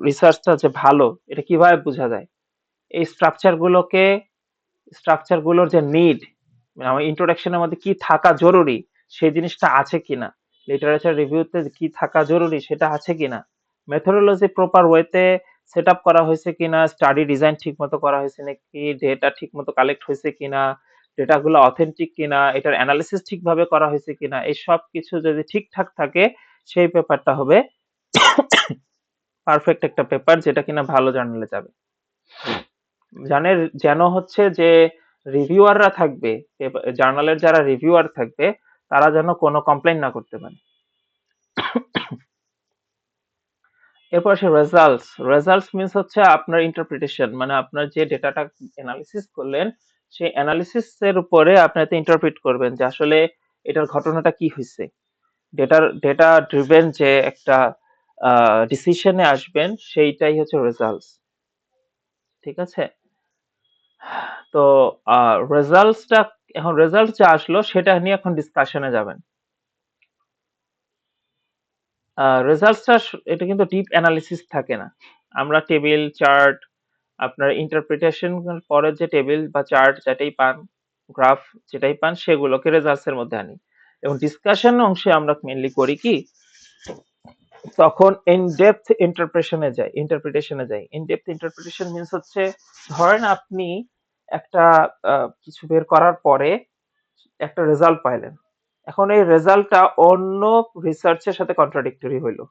রিসার্চটা যে ভালো, এটা কিভাবে বোঝা যায়? এই স্ট্রাকচার গুলোর যে নিড, মানে আমার ইন্ট্রোডাকশনের মধ্যে কি থাকা জরুরি, সেই জিনিসটা আছে কিনা, লিটারেচার রিভিউতে কি থাকা জরুরি সেটা আছে কিনা, মেথোডোলজি প্রপার ওয়েতে সেট আপ করা হয়েছে কিনা, স্টাডি ডিজাইন ঠিক মতো করা হয়েছে নাকি, ডেটা ঠিক মতো কালেক্ট হয়েছে কিনা, ডেটাগুলো অথেন্টিক কিনা, এটার অ্যানালিসিস ঠিকভাবে করা হয়েছে কিনা, এই সব কিছু যদি ঠিকঠাক থাকে, সেই পেপারটা হবে পারফেক্ট একটা পেপার, যেটা কিনা ভালো জার্নালে যাবে। যেন হচ্ছে যে রিভিউয়াররা থাকবে, জার্নালের যারা রিভিউয়ার থাকবে, তারা যেন কোনো কমপ্লেন না করতে পারে। এরপর আসে রেজাল্টস। রেজাল্টস মিন্স হচ্ছে আপনার ইন্টারপ্রিটেশন, মানে আপনার যে ডেটাটা অ্যানালিসিস করলেন, সেই অ্যানালিসিস এর উপরে আপনি এতে ইন্টারপ্রিট করবেন যে আসলে এটার ঘটনাটা কি হয়েছে, ডেটা ড্রিভেন যে একটা ডিসিশনে আসবেন, সেইটাই হচ্ছে রেজাল্টস। ঠিক আছে? তো রেজাল্টসটা, এখন রেজাল্ট যা আসলো সেটা নিয়ে এখন ডিসকাশনে যাবেন। রেজাল্টসটা এটা কিন্তু ডিপ অ্যানালিসিস থাকে না, আমরা টেবিল চার্ট আপনার ইন্টারপ্রিটেশন পরে যে টেবিল বা চার্ট যেটাই পান, গ্রাফ যেটাই পান, সেগুলোকে রেজাল্টস এর মধ্যে আনি। এবং ডিসকাশন অংশে আমরা মেইনলি করি কি, তখন ইন ডেপথ ইন্টারপ্রিটেশনে যাই। ইন ডেপথ ইন্টারপ্রিটেশন মিন্স হচ্ছে, ধরেন আপনি একটা কিছু বের করার পরে একটা রেজাল্ট পাইলেন। এখন এই রেজাল্টটা অন্য রিসার্চের সাথে কন্ট্রাডিক্টরি হইলো।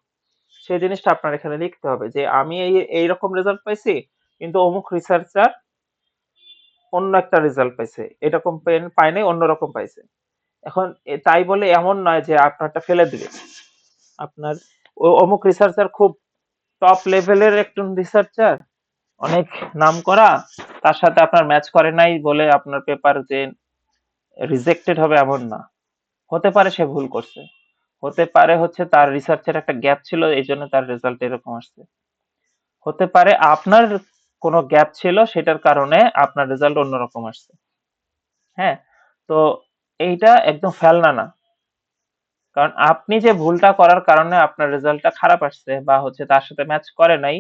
সেই জিনিসটা আপনার এখানে লিখতে হবে যে আমি এইরকম রেজাল্ট পাইছি, কিন্তু অমুক রিসার্চার অন্য একটা রেজাল্ট পাইছে, এরকম পায় নাই, অন্যরকম পাইছে। এখন তাই বলে এমন নয় যে আপনারটা ফেলে দিবে। আপনার অমুক রিসার্চার খুব টপ লেভেলের একজন রিসার্চার, অনেক নাম করা, তার সাথে আপনার ম্যাচ করে নাই বলে আপনার পেপার যে রিজেক্টেড হবে এমন না। হতে পারে সে ভুল করছে, হতে পারে হচ্ছে তার রিসার্চের একটা গ্যাপ ছিল, এই জন্য তার রেজাল্ট এরকম আসছে। হতে পারে আপনার কোনো গ্যাপ ছিল, সেটার কারণে আপনার রেজাল্ট অন্যরকম আসছে। হ্যাঁ, তো এইটা একদম ফেলনা না। কারণ আপনি যে ভুলটা করার কারণে আপনার রেজাল্টটা খারাপ আসছে বা হচ্ছে তার সাথে ম্যাচ করে নাই,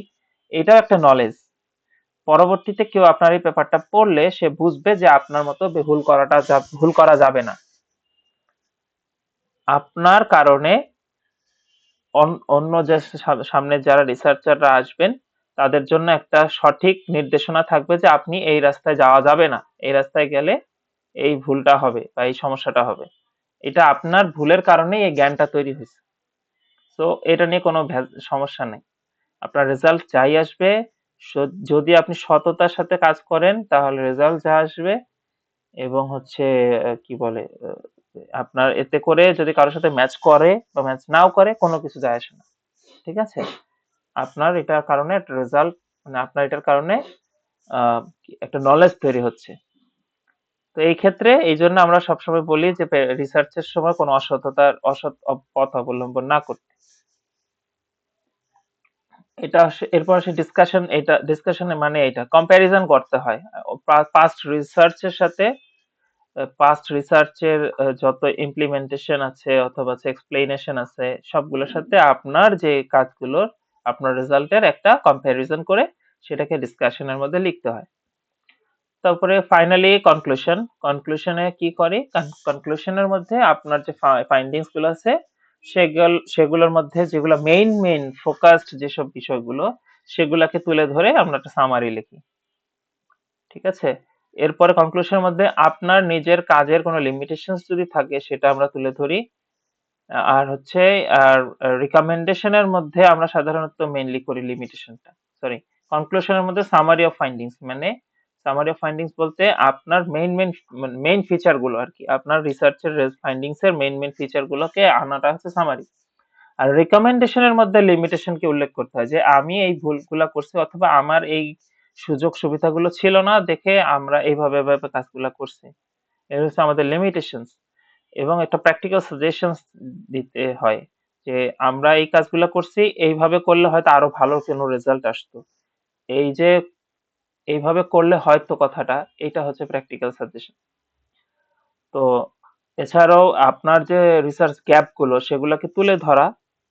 এটাও একটা নলেজ। পরবর্তীতে কেউ আপনার এই পেপারটা পড়লে সে বুঝবে যে আপনার মতো ভুল করা যাবে না। আপনার কারণে অন্য যে সামনে যারা রিসার্চাররা আসবেন, তাদের জন্য একটা সঠিক নির্দেশনা থাকবে যে আপনি এই রাস্তায় যাওয়া যাবে না, এই রাস্তায় গেলে এই ভুলটা হবে বা এই সমস্যাটা হবে। এটা আপনার ভুলের কারণেই এই জ্ঞানটা তৈরি হয়েছে। তো এটা নিয়ে কোনো সমস্যা নেই। আপনার রেজাল্ট যাই আসবে, যদি আপনি সততার সাথে কাজ করেন তাহলে রেজাল্ট যা আসবে, এবং হচ্ছে কি বলে, আপনার এতে করে যদি কারোর সাথে ম্যাচ করে বা ম্যাচ নাও করে, কোনো কিছু যায় আসে না। ঠিক আছে? আপনার এটার কারণে একটা রেজাল্ট, মানে আপনার এটার কারণে একটা নলেজ তৈরি হচ্ছে। তো এই ক্ষেত্রে এই জন্য আমরা সবসময় বলি যে রিসার্চের সময় কোনো অসৎ পথ অবলম্বন না করতে। এরপর আসে ডিসকাশন। এটা ডিসকাশনে মানে এটা কম্প্যারিজন করতে হয় পাস্ট রিসার্চের সাথে। পাস্ট রিসার্চের যত ইমপ্লিমেন্টেশন আছে অথবা এক্সপ্লেনেশন আছে, সবগুলোর সাথে আপনার যে কাজগুলোর, আপনার রেজাল্টের একটা কম্প্যারিজন করে সেটাকে ডিসকাশনের মধ্যে লিখতে হয়। তারপরে ফাইনালি কনক্লুশনে কি করি, কনক্লুশনের মধ্যে আপনার যে ফাইন্ডিংস গুলো আছে, সেগুলোর মধ্যে যেগুলো মেইন ফোকাসড যেসব বিষয়গুলো, সেগুলাকে তুলে ধরে আমরা একটা সামারি লিখি। ঠিক আছে? এরপরে কনক্লুশনের মধ্যে আপনার নিজের কাজের কোনো লিমিটেশনস যদি থাকে, সেটা আমরা তুলে ধরি। আর হচ্ছে আর রিকমেন্ডেশনের মধ্যে আমরা সাধারণত মেইনলি করি লিমিটেশনটা, সরি, কনক্লুশনের মধ্যে সামারি অফ ফাইন্ডিংস, মানে সামারি অফ ফাইন্ডিংস বলতে আপনার মেইন ফিচার গুলো আর কি, আপনার রিসার্চের ফাইন্ডিংস এর মেইন ফিচার গুলোকে আনাটা হচ্ছে সামারি। আর রিকমেন্ডেশনের মধ্যে লিমিটেশনকে উল্লেখ করতে হয় যে আমি এই ভুলগুলা করছি, অথবা আমার এই সুযোগ সুবিধাগুলো ছিল না দেখে আমরা এইভাবে কাজগুলা করছি। এটা হচ্ছে আমাদের লিমিটেশনস। এবং একটা প্র্যাকটিক্যাল সাজেশনস দিতে হয় যে আমরা এই কাজগুলো করছি, এইভাবে করলে হয়তো আরো ভালো কোনো রেজাল্ট আসতো। এই যে এইভাবে করলে হয়তো কথাটা, এটা হচ্ছে প্র্যাকটিক্যাল সাজেশন। তো এছাড়াও আপনার যে রিসার্চ গ্যাপ গুলো, সেগুলোকে তুলে ধরা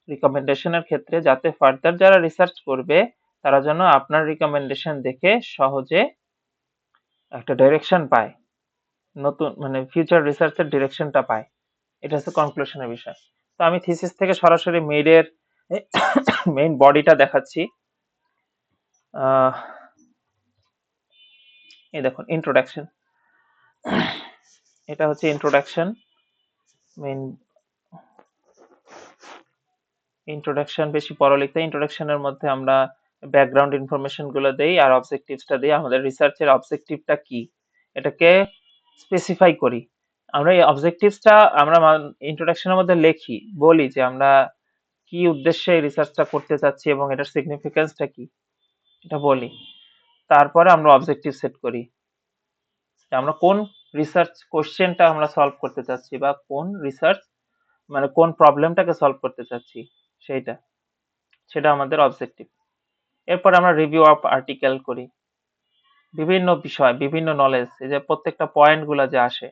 রিকমেন্ডেশনের ক্ষেত্রে, যাতে ফার্দার যারা রিসার্চ করবে তারা যেন আপনার রিকমেন্ডেশন দেখে সহজে একটা ডাইরেকশন পায়, নতুন মানে ফিউচার রিসার্চের ডিরেকশনটা পায়। এটা হচ্ছে কনক্লুশনের বিষয়। তো আমি থিসিস থেকে সরাসরি মেইনের মেইন বডিটা দেখাচ্ছি। আহ, এই দেখুন ইন্ট্রোডাকশন, এটা হচ্ছে ইন্ট্রোডাকশন। মেইন ইন্ট্রোডাকশন বেশি পড়ালেখা, ইন্ট্রোডাকশনের মধ্যে আমরা ব্যাকগ্রাউন্ড ইনফরমেশন গুলো দেই আর অবজেক্টিভসটা দিই, আমাদের রিসার্চের অবজেক্টিভটা কি এটাকে স্পেসিফাই করি। আমরা এই অবজেক্টিভসটা আমরা ইন্ট্রোডাকশনের মধ্যে লিখি, বলি যে আমরা কি উদ্দেশ্যে এই রিসার্চটা করতে চাচ্ছি এবং এটার সিগনিফিকেন্সটা কি, এটা বলি। তারপরে আমরা অবজেক্টিভ সেট করি যে আমরা কোন রিসার্চ কোশ্চেনটা আমরা সলভ করতে চাচ্ছি, বা কোন রিসার্চ মানে কোন প্রবলেমটাকে সলভ করতে চাচ্ছি, সেইটা সেটা আমাদের অবজেক্টিভ। এরপর আমরা রিভিউ অফ আর্টিকেল করি, বিভিন্ন বিষয়, বিভিন্ন নলেজ, এই যে প্রত্যেকটা পয়েন্ট গুলা যে আসে,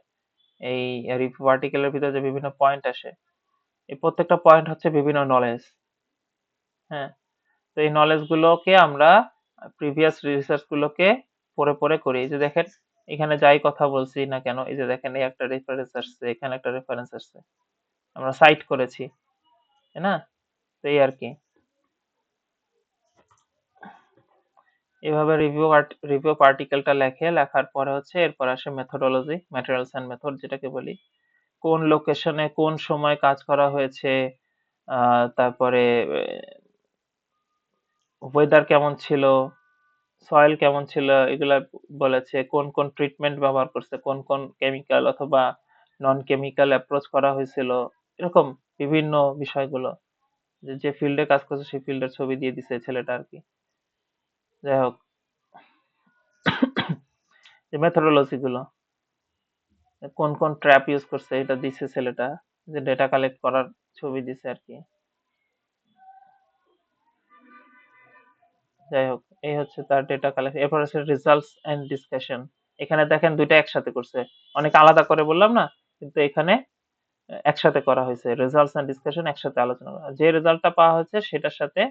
এই রিভিউ আর্টিকেলের ভিতরে যে বিভিন্ন পয়েন্ট আসে, এই প্রত্যেকটা পয়েন্ট হচ্ছে বিভিন্ন নলেজ। হ্যাঁ, তো এই নলেজ গুলোকে আমরা প্রিভিয়াস রিসার্চ গুলোকে পড়ে পড়ে করি। এই যে দেখেন এখানে যাই কথা বলছি না কেন, এই যে দেখেন এই একটা রেফারেন্স আসছে, এখানে একটা রেফারেন্স আসছে, আমরা সাইট করেছি, তাই না? তো এই আর কি। এভাবে রিভিউ পার্টিকেলটা লেখার পরে হচ্ছে এরপর আসে মেথোডোলজি, ম্যাটেরিয়ালস এন্ড মেথড যেটাকে বলি। কোন লোকেশনে কোন সময় কাজ করা হয়েছে, তারপরে ওয়েদার কেমন ছিল, সয়েল কেমন ছিল, এগুলা বলেছে। কোন কোন ট্রিটমেন্ট ব্যবহার করছে, কোন কোন কেমিক্যাল অথবা নন কেমিক্যাল অ্যাপ্রোচ করা হয়েছিল, এরকম বিভিন্ন বিষয়গুলো। যে ফিল্ডে কাজ করছে সেই ফিল্ডের ছবি দিয়ে দিছে ছেলেটা আর কি। যাই হোক, যে মেথোডোলজি গুলো, কোন কোন ট্র্যাপ ইউজ করছে এটা দিছে ছেলেটা, যে ডেটা কালেক্ট করার ছবি দিছে আর কি। যাই হোক, এই হচ্ছে তার ডেটা কালেক্ট। এরপর হচ্ছে রেজাল্টস এন্ড ডিসকাশন। এখানে দেখেন দুইটা একসাথে করছে, অনেক আলাদা করে বললাম না, কিন্তু এখানে একসাথে করা হয়েছে। রেজাল্টস এন্ড ডিসকাশন একসাথে আলোচনা করা, যে রেজাল্টটা পাওয়া হয়েছে সেটার সাথে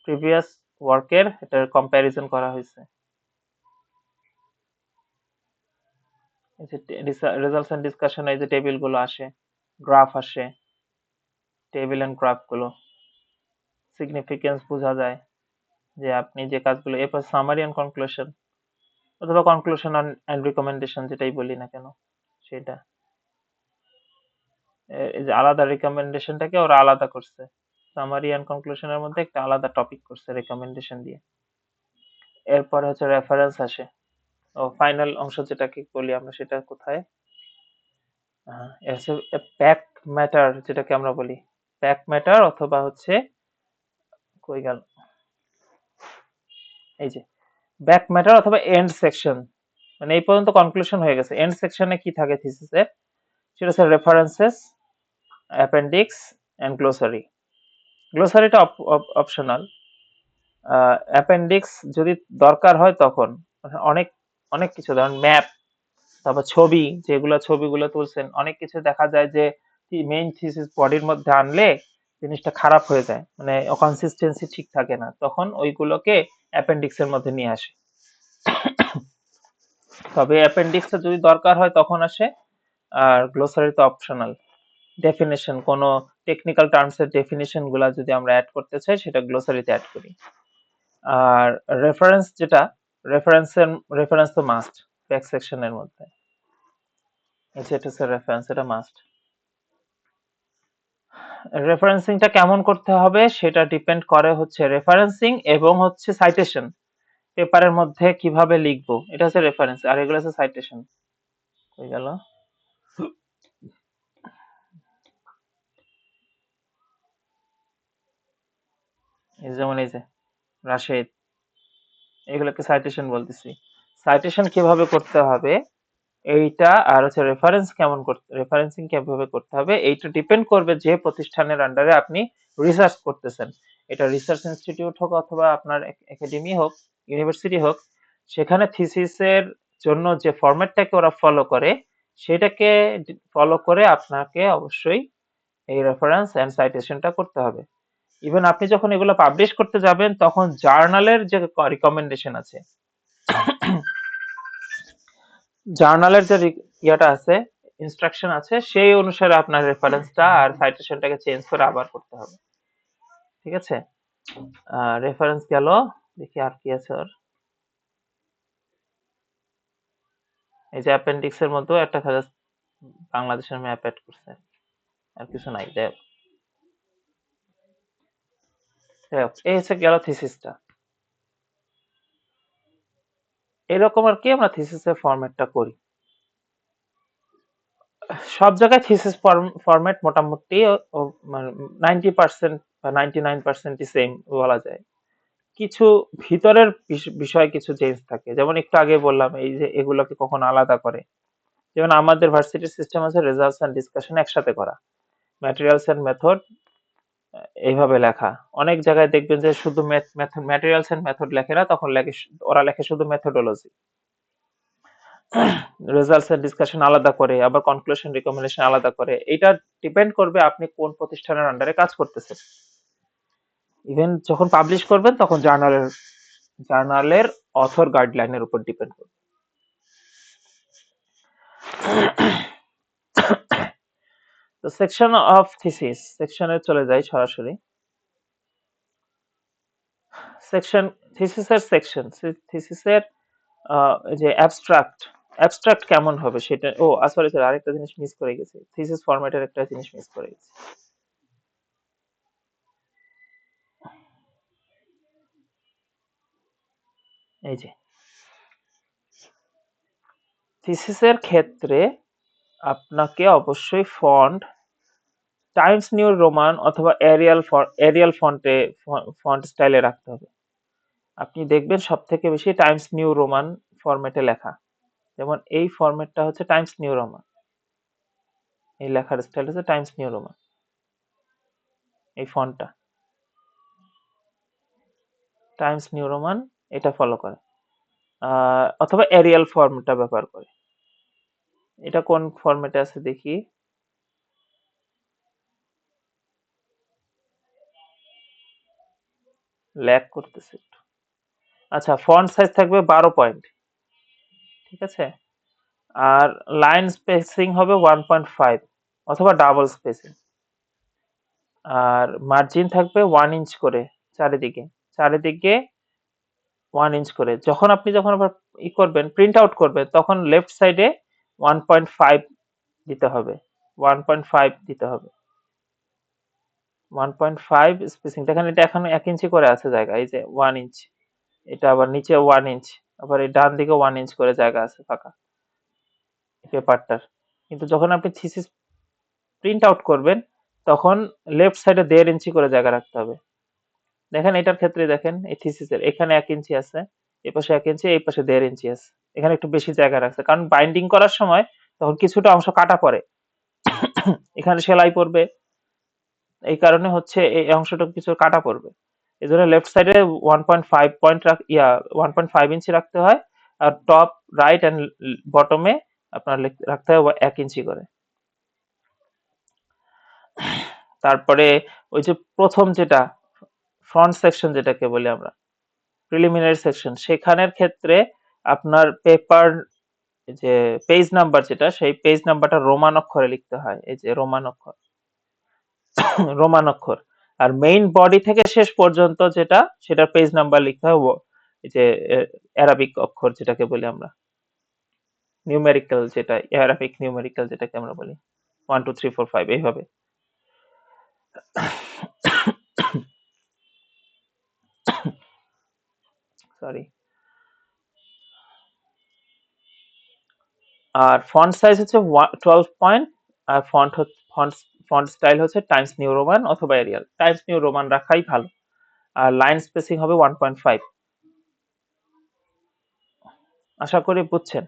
প্রিভিয়াস ওয়ার্কের এটার কম্প্যারিজন করা হয়েছে। এই যে রেজাল্টস এন্ড ডিসকাশন, এই যে টেবিল গুলো আসে, গ্রাফ আসে, টেবিল এন্ড গ্রাফ গুলো সিগনিফিকেন্স বোঝা যায় যে আপনি যে কাজগুলো। এরপর সামারি এন্ড কনক্লুশন অথবা কনক্লুশন এন্ড রিকমেন্ডেশন যেটাই বলি না কেন সেটা। এই যে আলাদা রিকমেন্ডেশনটাকে ওরা আলাদা করছে, সামারি এন্ড কনক্লুশনের মধ্যে একটা আলাদা টপিক করছে রিকমেন্ডেশন দিয়ে। এরপরে হচ্ছে রেফারেন্স আসে। ও ফাইনাল অংশ যেটাকে বলি আমরা, সেটা কোথায়, প্যাক ম্যাটার যেটাকে আমরা বলি, প্যাক ম্যাটার অথবা হচ্ছে কই গেল, এই যে ব্যাক ম্যাটার অথবা এন্ড সেকশন। মানে এই পর্যন্ত কনক্লুশন হয়ে গেছে, এন্ড সেকশনে কি থাকে থিসিসের, সেটা হচ্ছে রেফারেন্সেস, অ্যাপেন্ডিক্স এন্ড গ্লোসারি। গ্লোসারিটা অপশনাল, অ্যাপেন্ডিক্স যদি দরকার হয় তখন। অনেক অনেক কিছু, ধরেন ম্যাপ, তারপর ছবি, যেগুলো ছবিগুলো তুলছেন, অনেক কিছু দেখা যায় যে মেইন থিসিস বডির মধ্যে আনলে জিনিসটা খারাপ হয়ে যায়, মানে কনসিস্টেন্সি ঠিক থাকে না, তখন ওইগুলোকে অ্যাপেন্ডিক্স এর মধ্যে নিয়ে আসে। তবে অ্যাপেন্ডিক্সটা যদি দরকার হয় তখন আসে। আর গ্লোসারি তো অপশনাল। ডেফিনেশন, কোনো টেকনিক্যাল টার্মস এর ডেফিনেশন গুলা যদি আমরা অ্যাড করতে চাই সেটা গ্লোসারিতে অ্যাড করি। আর রেফারেন্স যেটা, রেফারেন্স তো মাস্ট ব্যাক সেকশনের মধ্যে। এটা হচ্ছে রেফারেন্স, এটা মাস্ট। রেফারেন্সিংটা কেমন করতে হবে সেটা ডিপেন্ড করে হচ্ছে রেফারেন্সিং এবং হচ্ছে সাইটেশন। পেপারের মধ্যে কিভাবে লিখবো, এটা হচ্ছে রেফারেন্স, আর এগুলো হচ্ছে সাইটেশন। হয়ে গেল। যেমন এই যে রাশেদ, এগুলোকে সাইটেশন বলতেছি। সাইটেশন কিভাবে করতে হবে এইটা, আর হচ্ছে রেফারেন্সিং কিভাবে করতে হবে এইটা ডিপেন্ড করবে যে প্রতিষ্ঠানের আন্ডারে আপনি রিসার্চ করতেছেন। এটা রিসার্চ ইনস্টিটিউট হোক অথবা আপনার একাডেমি হোক, ইউনিভার্সিটি হোক, সেখানে থিসিসের জন্য যে ফরম্যাটটাকে ওরা ফলো করে সেটাকে ফলো করে আপনাকে অবশ্যই এই রেফারেন্স এন্ড সাইটেশনটা করতে হবে। ইভেন আপনি যখন এগুলো পাবলিশ করতে যাবেন তখন জার্নালের যে রিকমেন্ডেশন আছে, জার্নালের যে ইয়াটা আছে, ইনস্ট্রাকশন আছে, সেই অনুসারে আপনার রেফারেন্সটা আর সাইটেশনটাকে চেঞ্জ করে আবার করতে হবে। ঠিক আছে, রেফারেন্স গেল, দেখি আর কি আছে ওর। এই যে অ্যাপেন্ডিক্স এর মধ্যেও একটা বাংলাদেশের ম্যাপ অ্যাড করছে, আর কিছু নাই। এই হচ্ছে গেল থিসিসটা। এরকম আর কি আমরা থিসিসের ফরম্যাটটা করি। সব জায়গায় থিসিস ফরম্যাট মোটামুটি 90% বা 99% সেম বলা যায়। কিছু ভিতরের বিষয় কিছু চেঞ্জ থাকে, যেমন একটু আগে বললাম এই যে এগুলোকে কখন আলাদা করে। যেমন আমাদের ভার্সিটির সিস্টেম আছে রেজাল্টস এন্ড ডিসকাশন একসাথে করা, ম্যাটেরিয়ালস এন্ড মেথড এইভাবে লেখা। অনেক জায়গায় দেখবেন যে শুধু ম্যাটেরিয়ালস এন্ড মেথড লেখে না, তখন লেখে, ওরা লেখে শুধু মেথোডোলজি। রেজাল্টস এন্ড ডিসকাশন আলাদা করে, আবার কনক্লুশন রিকমেন্ডেশন আলাদা করে। এটা ডিপেন্ড করবে আপনি কোন প্রতিষ্ঠানের আন্ডারে কাজ করতেছেন। ইভেন যখন পাবলিশ করবেন তখন জার্নালের জার্নালের অথর গাইডলাইনের উপর ডিপেন্ড করবে। তো সেকশন অফ থিসিস, সেকশনে চলে যাই সরাসরি। সেকশন, থিসিসের সেকশন, থিসিসের যে অ্যাবস্ট্রাক্ট, অ্যাবস্ট্রাক্ট কেমন হবে সেটা, ও সরি স্যার, আরেকটা জিনিস মিস করে গেছি, থিসিস ফরম্যাটের একটা জিনিস মিস করে গেছি। এই যে থিসিসের ক্ষেত্রে আপনাকে অবশ্যই ফন্ট টাইমস নিউ রোমান অথবা এরিয়াল ফন্টে, ফন্ট স্টাইলে রাখতে হবে। আপনি দেখবেন সব থেকে বেশি টাইমস নিউ রোমান ফরম্যাটে লেখা, যেমন এই ফরম্যাটটা হচ্ছে টাইমস নিউ রোমান, এই লেখার স্টাইল হচ্ছে টাইমস নিউ রোমান, এই ফন্টটা টাইমস নিউ রোমান, এটা ফলো করে। অথবা এরিয়াল ফর্মটা ব্যবহার করে। এটা কোন ফরম্যাটে আছে দেখি, ল্যাগ করতেছে একটু। আচ্ছা, ফন্ট সাইজ থাকবে 12 পয়েন্ট, ঠিক আছে। আর লাইন স্পেসিং হবে 1.5 অথবা ডাবল স্পেসিং। আর মার্জিন থাকবে 1 ইঞ্চ করে চারিদিকে, চারিদিকে 1 ইঞ্চ করে। যখন আবার করবেন, প্রিন্ট আউট করবেন, তখন লেফট সাইডে 1.5 দিতে হবে, 1.5 দিতে হবে, 1.5 স্পেসিং। দেখেন এটা এখন 1 ইঞ্চি করে আছে জায়গা, এই যে 1 ইঞ্চ, এটা আবার নিচে 1 ইঞ্চ, আবার এই ডান দিকে 1 ইঞ্চ করে জায়গা আছে ফাঁকা পেপারটার। কিন্তু যখন আপনি থিসিস প্রিন্ট আউট করবেন, তখন লেফট সাইডে 1.5 ইঞ্চি করে জায়গা রাখতে হবে। দেখেন এটার ক্ষেত্রে, দেখেন এই থিসিসের এখানে 1 ইঞ্চি আছে, এই পাশে 1 ইঞ্চি, এই পাশে 1.5 ইঞ্চি আছে। এখানে একটু বেশি জায়গা রাখছে, কারণ বাইন্ডিং করার সময় তখন কিছুটা অংশ কাটা পড়ে, এখানে সেলাই পড়বে, এই কারণে হচ্ছে এই অংশটা কিছু কাটা পড়বে। এই জন্য লেফট সাইডে 1.5 পয়েন্ট 1.5 ইঞ্চি রাখতে হয়, আর টপ রাইট অ্যান্ড বটমে আপনার রাখতে হয় 1 ইঞ্চি করে। তারপরে ওই যে প্রথম যেটা ফ্রন্ট সেকশন যেটাকে বলি আমরা প্রিলিমিনারি সেকশন, সেখানের ক্ষেত্রে আপনার পেপার যে পেজ নাম্বার যেটা, সেই পেজ নাম্বারটা রোমান অক্ষরে লিখতে হয়, এই যে রোমান অক্ষর, রোমান অক্ষর। আর মেইন বডি থেকে শেষ পর্যন্ত যেটা, সেটা পেজ নাম্বার লিখতে হয় এই যে অ্যারাবিক অক্ষর যেটাকে বলি আমরা, নিউমেরিক্যাল যেটা, অ্যারাবিক নিউমেরিক্যাল যেটাকে আমরা বলি 1 2 3 4 5 এইভাবে। সরি। আর ফন্ট সাইজ হচ্ছে 12 পয়েন্ট, আর ফন্ট ফন্ট স্টাইল হচ্ছে টাইমস নিউ রোমান অথবা এরিয়াল। টাইমস নিউ রোমান রাখাই ভালো। আর লাইন স্পেসিং হবে 1.5। আশা করি বুঝছেন।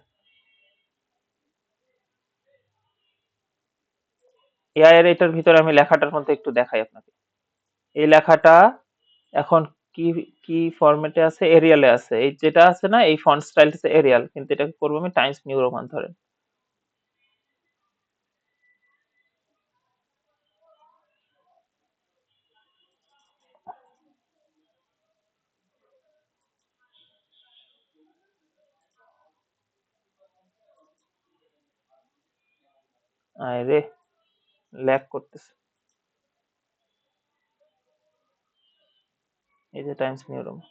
এআই এর এটার ভিতরে আমি লেখাটার মধ্যে একটু দেখাই আপনাকে। এই লেখাটা এখন কি কি ফরম্যাটে আছে, এরিয়ালে আছে। এই যেটা আছে না, এই ফন্ট স্টাইল হচ্ছে এরিয়াল, কিন্তু এটাকে করবো আমি টাইমস নিউ রোমান ধরেন। আরে ল্যাগ করতেছে, এই যে Times new Roman,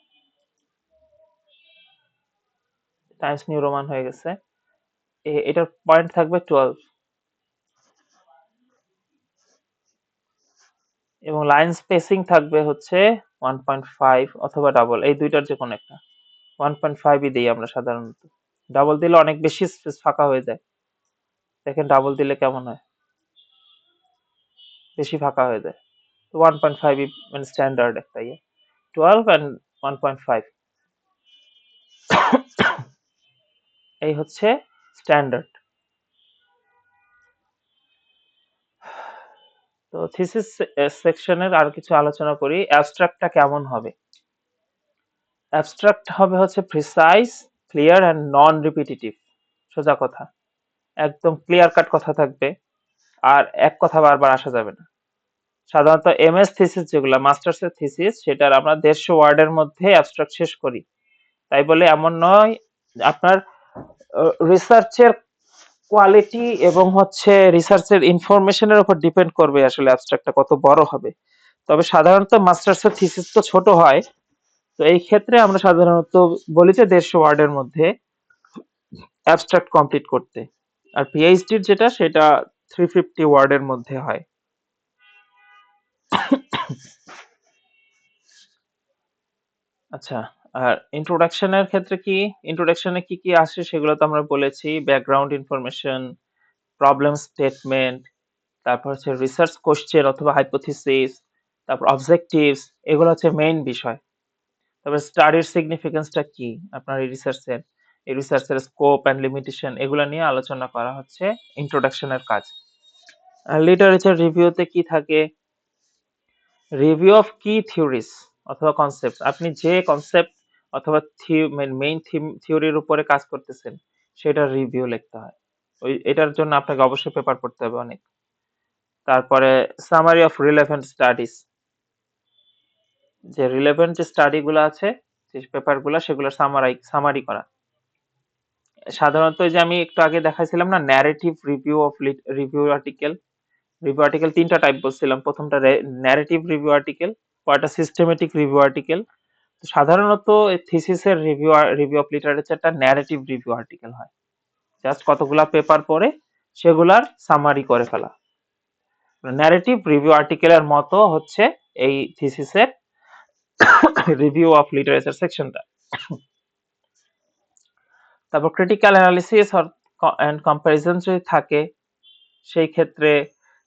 Times new Roman হয়ে গেছে। এটার পয়েন্ট থাকবে 12 এবং লাইন স্পেসিং থাকবে হচ্ছে 1.5 অথবা ডাবল, এই দুইটার যে কোনো একটা। 1.5ই দিই আমরা সাধারণত, ডাবল দিলে অনেক বেশি স্পেস ফাঁকা হয়ে যায়। দেখেন ডাবল দিলে কেমন হয়, বেশি ফাঁকা হয়ে যায়। তো 1.5 মানে স্ট্যান্ডার্ড একটা ইয়ে, 12 অ্যান্ড 1.5 এই হচ্ছে স্ট্যান্ডার্ড। তো থিসিস সেকশনের আর কিছু আলোচনা করি। অ্যাবস্ট্রাক্টটা কেমন হবে? অ্যাবস্ট্রাক্ট হবে হচ্ছে precise, clear and non repetitive. সোজা কথা, একদম ক্লিয়ার কাট কথা থাকবে, আর এক কথা বারবার আসা যাবে না। সাধারণত এমএস থিসিস যেগুলা, মাস্টার্স এর থিসিস, সেটার আমরা 150 ওয়ার্ডের মধ্যে অ্যাবস্ট্রাক্ট শেষ করি। তাই বলে এমন নয় আপনার রিসার্চের কোয়ালিটি এবং হচ্ছে রিসার্চের ইনফরমেশনের উপর ডিপেন্ড করবে আসলে অ্যাবস্ট্রাক্টটা কত বড় হবে। তবে সাধারণত মাস্টার্সের থিসিস তো ছোট হয়, তো এই ক্ষেত্রে আমরা সাধারণত বলি যে 150 ওয়ার্ডের মধ্যে অ্যাবস্ট্রাক্ট কমপ্লিট করতে। আর পিএইচডির যেটা সেটা 350 ওয়ার্ডের মধ্যে হয়। আচ্ছা, আর ইন্ট্রোডাকশনের ক্ষেত্রে কি, ইন্ট্রোডাকশনে কি কি আসে সেগুলো তো আমরা বলেছি, ব্যাকগ্রাউন্ড ইনফরমেশন, প্রবলেম স্টেটমেন্ট, তারপর হচ্ছে রিসার্চ কোশ্চেন অথবা হাইপোথিসিস, তারপর অবজেক্টিভস, এগুলো হচ্ছে মেইন বিষয়। তারপর স্টাডির সিগনিফিকেন্সটা কি আপনার এই রিসার্চের স্কোপ অ্যান্ড লিমিটেশন, এগুলো নিয়ে আলোচনা করা হচ্ছে ইন্ট্রোডাকশনের কাজ। আর লিটারেচার রিভিউতে কি থাকে, রিভিউ অফ কি থিওরিজ অথবা কনসেপ্ট, আপনি যে কনসেপ্ট অথবা মেইন থিওরির উপরে কাজ করতেছেন সেটার রিভিউ লিখতে হয়। এটার জন্য আপনাকে অবশ্যই পেপার পড়তে হবে অনেক। তারপরে সামারি অফ রিলেভেন্ট স্টাডিজ, যে রিলেভেন্ট যে স্টাডি গুলো আছে, যে পেপার গুলা, সেগুলো সামারি করা। সাধারণত এই যে আমি একটু আগে দেখাইছিলাম না, narrative review of review article তিনটা টাইপ বলছিলাম। প্রথমটা ন্যারেটিভ রিভিউ আর্টিকেল, পরেরটা সিস্টেমেটিক রিভিউ আর্টিকেল। সাধারণত থিসিসের রিভিউ অফ লিটারেচারটা ন্যারেটিভ রিভিউ আর্টিকেল হয়, জাস্ট কতগুলা পেপার পড়ে সেগুলার সামারি করে ফেলা। ন্যারেটিভ রিভিউ আর্টিকেলের মতো হচ্ছে এই থিসিসের রিভিউ অফ লিটারেচার সেকশনটা। তারপর ক্রিটিক্যাল অ্যানালিসিস এন্ড কম্পারিজন যদি থাকে সেই ক্ষেত্রে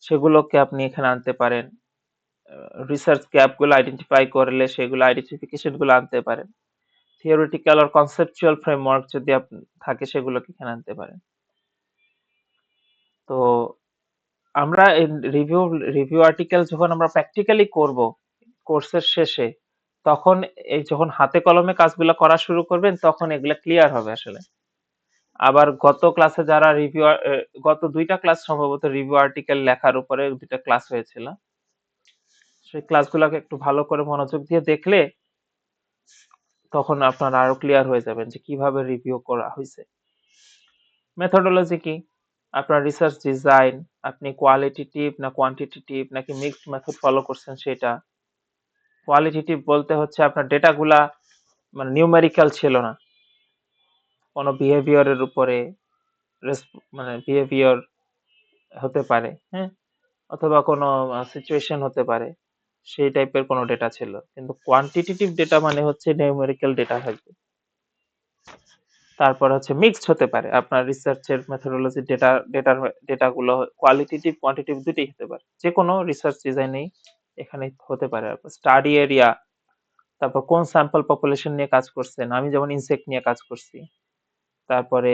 সেগুলোকে আপনি এখানে আনতে পারেন। রিসার্চ গ্যাপ গুলো আইডেন্টিফাই করলে সেগুলো আইডেন্টিফিকেশন গুলো আনতে পারেন। থিওরিটিক্যাল আর কনসেপচুয়াল ফ্রেমওয়ার্ক যদি থাকে সেগুলোকে এখানে আনতে পারেন। তো আমরা রিভিউ রিভিউ আর্টিকেল যখন আমরা প্র্যাকটিক্যালি করব কোর্সের শেষে, তখন এই যখন হাতে কলমে কাজগুলো করা শুরু করবেন তখন এগুলো ক্লিয়ার হবে আসলে। আবার গত ক্লাসে যারা গত দুইটা ক্লাস সম্ভবত রিভিউ আর্টিকেল লেখার উপরে দুইটা ক্লাস হয়েছিল, সেই ক্লাসগুলোকে একটু ভালো করে মনোযোগ দিয়ে দেখলে তখন আপনারা আরো ক্লিয়ার হয়ে যাবেন যে কিভাবে রিভিউ করা হয়েছে। মেথডোলজি কি, আপনার রিসার্চ ডিজাইন, আপনি কোয়ালিটেটিভ না কোয়ান্টিটেটিভ নাকি মিক্সড মেথড ফলো করছেন সেটা। কোয়ালিটেটিভ বলতে হচ্ছে আপনার ডেটাগুলা মানে নিউমেরিক্যাল ছিল না, কোনো বিহেভিয়ারের উপরে মানে বিহেভিয়ার হতে পারে, হ্যাঁ, অথবা কোনো সিচুয়েশন হতে পারে, সেই টাইপের কোনো ডেটা ছিল। কিন্তু কোয়ান্টিটেটিভ ডেটা মানে হচ্ছে নিউমেরিক্যাল ডেটা থাকবে। তারপর হচ্ছে মিক্সড হতে পারে, আপনার রিসার্চের মেথোডোলজি ডেটাগুলো কোয়ালিটেটিভ কোয়ান্টিটেটিভ দুটোই হতে পারে, যে কোনো রিসার্চ ডিজাইনেই এখানে হতে পারে। স্টাডি এরিয়া, তারপর কোন স্যাম্পল পপুলেশন নিয়ে কাজ করছেন, আমি যেমন ইনসেক্ট নিয়ে কাজ করছি। তারপরে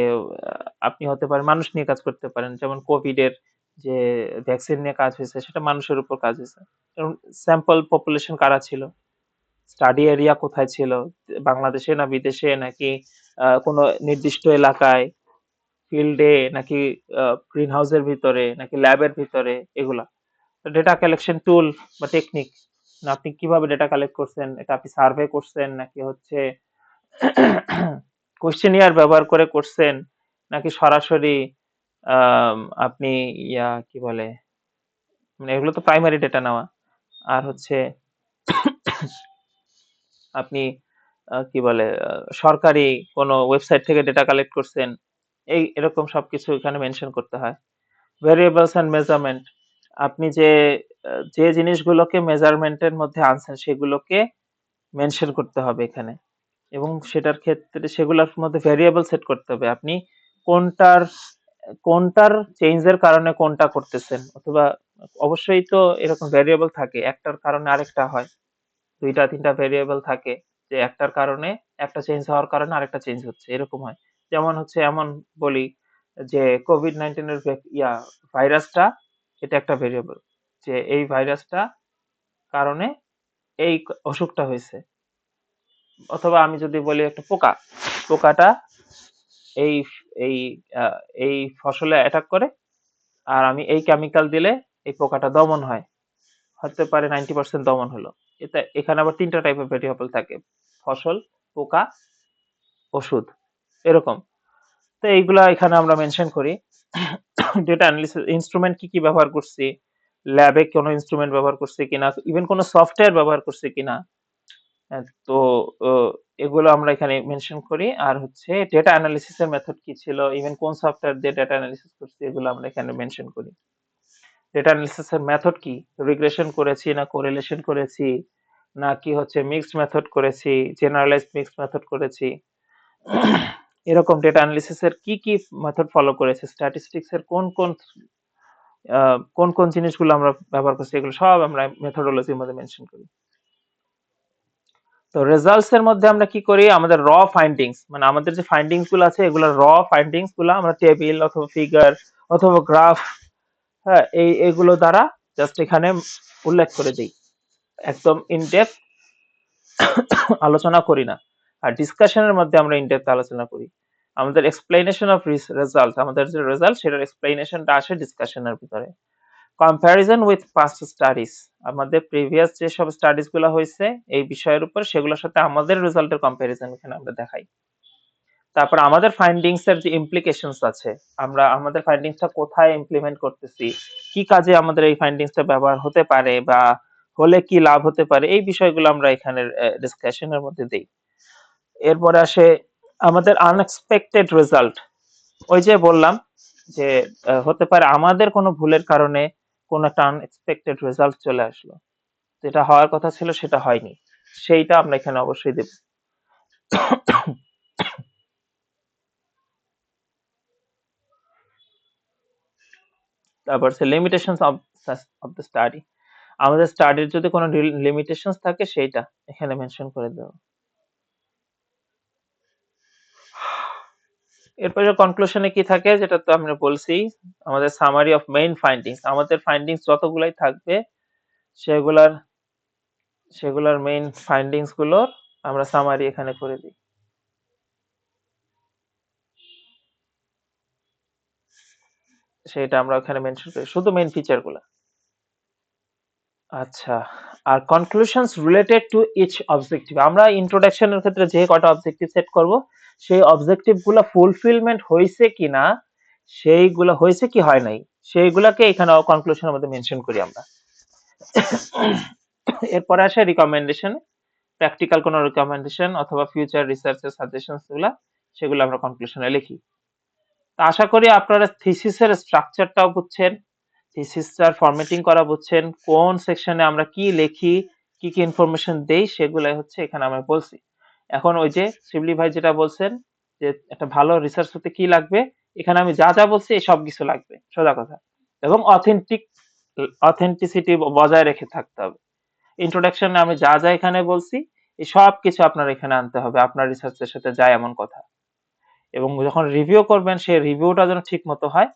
আপনি হতে পারে মানুষ নিয়ে কাজ করতে পারেন, যেমন কোভিড এর যে ভ্যাকসিন নিয়ে কাজ হয়েছে সেটা মানুষের উপর কাজ হয়েছে। স্যাম্পল পপুলেশন কারা ছিল, স্টাডি এরিয়া কোথায় ছিল, বাংলাদেশে না বিদেশে নাকি কোনো নির্দিষ্ট এলাকায়, ফিল্ডে নাকি গ্রিন হাউসের ভিতরে নাকি ল্যাবের ভিতরে, এগুলা। ডেটা কালেকশন টুল বা টেকনিক, না আপনি কিভাবে ডেটা কালেক্ট করছেন, এটা আপনি সার্ভে করছেন নাকি হচ্ছে কোশ্চেনিয়ার ব্যবহার করে করছেন, নাকি সরাসরি আপনি কি বলে, মানে এগুলো তো প্রাইমারি ডেটা নেওয়া। আর হচ্ছে আপনি কি বলে সরকারি কোনো ওয়েবসাইট থেকে ডেটা কালেক্ট করছেন, এরকম সবকিছু এখানে মেনশন করতে হয়। ভেরিয়েবলস এন্ড মেজারমেন্ট, আপনি যে জিনিসগুলোকে মেজারমেন্টের মধ্যে আনছেন সেগুলোকে মেনশন করতে হবে এখানে, এবং সেটার ক্ষেত্রে সেগুলোর মধ্যে ভেরিয়েবল সেট করতে হবে। আপনি কোনটার কোনটার চেঞ্জের কারণে কোনটা করতেছেন, অথবা অবশ্যই তো এরকম ভেরিয়েবল থাকে, একটার কারণে আরেকটা হয়, দুইটা তিনটা ভেরিয়েবল থাকে, যে একটার কারণে একটা চেঞ্জ হওয়ার কারণে আরেকটা চেঞ্জ হচ্ছে, এরকম হয়। যেমন হচ্ছে এমন বলি যে কোভিড-19 এর ভাইরাসটা, এটা একটা ভেরিয়েবল, যে এই ভাইরাসটা কারণে এই অসুখটা হয়েছে। অথবা আমি যদি বলি একটা পোকাটা এই এই এই ফসলে অ্যাটাক করে, আর আমি এই কেমিক্যাল দিলে এই পোকাটা দমন হয়, হতে পারে 90% দমন হলো। এখানে আবার তিনটা টাইপের ভেরিয়েবল থাকে, ফসল, পোকা ওষুধ, এরকম। তো এইগুলা এখানে আমরা মেনশন করি। ডেটা অ্যানালিসিস ইনস্ট্রুমেন্ট কি কি ব্যবহার করছি, ল্যাবে কোনো ইনস্ট্রুমেন্ট ব্যবহার করছি কিনা, ইভেন কোনো সফটওয়্যার ব্যবহার করছি কিনা। তো এগুলো আমরা এখানে মেনশন করি। আর হচ্ছে ডেটা অ্যানালিসিস এর মেথড কি ছিল, ইভেন কোন সফটওয়্যার দিয়ে ডেটা অ্যানালিসিস করছি, এগুলো আমরা এখানে মেনশন করি। ডেটা অ্যানালিসিস এর মেথড কি, রিগ্রেশন করেছি না কোরিলেশন করেছি, নাকি হচ্ছে মিক্সড মেথড করেছি, জেনারেলাইজড মিক্সড মেথড করেছি, এরকম ডেটা অ্যানালিসিস এর কি কি মেথড ফলো করেছে, স্ট্যাটিস্টিক্স এর কোন কোন জিনিসগুলো আমরা ব্যবহার করছি, এগুলো সব আমরা মেথডোলজির মধ্যে মেনশন করি। তো রেজাল্টস এর মধ্যে আমরা কি করি, আমাদের র ফাইন্ডিংস, মানে আমাদের যে ফাইন্ডিংস গুলো আছে এগুলো র ফাইন্ডিংস গুলো আমরা টেবিল অথবা ফিগার অথবা গ্রাফ, হ্যাঁ, এগুলো দ্বারা জাস্ট এখানে উল্লেখ করে দিই, একদম ইনডেপথ আলোচনা করি না। আর ডিসকাশনের মধ্যে আমরা ইনডেপথ আলোচনা করি। আমাদের এক্সপ্লেনেশন অফ রেজাল্ট, আমাদের যে রেজাল্ট সেটার এক্সপ্লেনেশনটা আসে ডিসকাশনের ভিতরে। কম্প্যারিজন উইথ পাস্ট স্টাডিজ, আমাদের প্রিভিয়াস যে সব স্টাডিজ গুলো হয়েছে এই বিষয়ের উপর, সেগুলোর সাথে আমাদের রেজাল্টের কম্প্যারিজন এখানে আমরা দেখাই। তারপর আমাদের ফাইন্ডিংস এর যে ইমপ্লিকেশনস আছে, আমরা আমাদের ফাইন্ডিংসটা কোথায় ইমপ্লিমেন্ট করতেছি, কি কাজে আমাদের এই ফাইন্ডিংসটা ব্যবহার হতে পারে বা হলে কি লাভ হতে পারে, এই বিষয়গুলো আমরা এখানে ডিসকাশনের মধ্যে দেই। এরপরে আসে আমাদের আনএক্সপেক্টেড রেজাল্ট। ওই যে বললাম যে হতে পারে আমাদের কোনো ভুলের কারণে কোন একটা আনএক্সপেক্টেড রেজাল্ট চলে আসলো, যেটা হওয়ার কথা ছিল সেটা হয়নি, সেইটা আমরা এখানে অবশ্যই দেব। তারপর হচ্ছে লিমিটেশনস অফ দ্য স্টাডি, আমাদের স্টাডির যদি কোনো লিমিটেশনস থাকে সেইটা এখানে মেনশন করে দেব। এরপরে কনক্লুশনে কি থাকে, যেটা তো আমরা বলছি, আমাদের সামারি অফ মেইন ফাইন্ডিংস, আমাদের ফাইন্ডিংস যতগুলাই থাকবে সেগুলার সেগুলার মেইন ফাইন্ডিংস গুলোর আমরা সামারি এখানে করে দিই। সেটা আমরা ওখানে মেনশন করি, শুধু মেইন ফিচার গুলা। আচ্ছা, আর conclusions related to each objective, আমরা ইন্ট্রোডাকশনের ক্ষেত্রে যে কটা অবজেক্টিভ সেট করব সেই অবজেক্টিভ গুলা ফুলফিলমেন্ট হয়েছে কিনা, সেইগুলো হয়েছে কি হয় নাই, সেইগুলাকে এখানে কনক্লুশনের মধ্যে মেনশন করি আমরা। এরপরে আসে রিকমেন্ডেশন, প্র্যাকটিক্যাল কোনো রিকমেন্ডেশন অথবা ফিউচার রিসার্চের সাজেশনস গুলা, সেগুলো আমরা কনক্লুশনে লিখি। তো আশা করি আপনারা থিসিসের স্ট্রাকচারটাও বুঝছেন, থিসিসটার ফরম্যাটিং করা বুঝছেন, কোন সেকশনে আমরা কি লিখি, কি কি ইনফরমেশন দেই, সেগুলাই হচ্ছে এখানে আমরা বলছি। এখন ওই যে শিবলি ভাই যেটা বলছেন যে একটা ভালো রিসার্চ হতে কি লাগবে, এখানে আমি যা যা বলছি এই সব কিছু লাগবে, সোজা কথা। এবং অথেন্টিসিটি বজায় রেখে থাকতে হবে। ইন্ট্রোডাকশনে আমি যা যা এখানে বলছি এই সব কিছু আপনার এখানে আনতে হবে, আপনার রিসার্চের সাথে যায় এমন কথা। এবং যখন রিভিউ করবেন সেই রিভিউটা যেন ঠিক মতো হয়,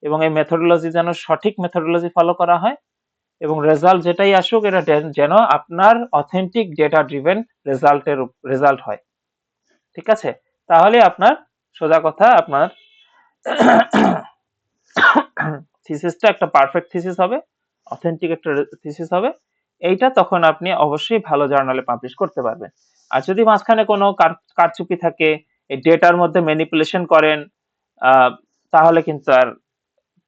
এবং এই মেথডোলজি যেন সঠিক মেথডোলজি ফলো করা হয়, এবং রেজাল্ট যেটাই আসুক এটা যেন আপনার অথেন্টিক ডেটা ড্রিভেন রেজাল্ট হয়। ঠিক আছে, তাহলে আপনার সোজা কথা আপনার থিসিসটা একটা পারফেক্ট থিসিস হবে, অথেন্টিক একটা থিসিস হবে। এইটা তখন আপনি অবশ্যই ভালো জার্নালে পাবলিশ করতে পারবেন। আর যদি মাঝখানে কোনো কারচুপি থাকে, এই ডেটার মধ্যে ম্যানিপুলেশন করেন, তাহলে কিন্তু আর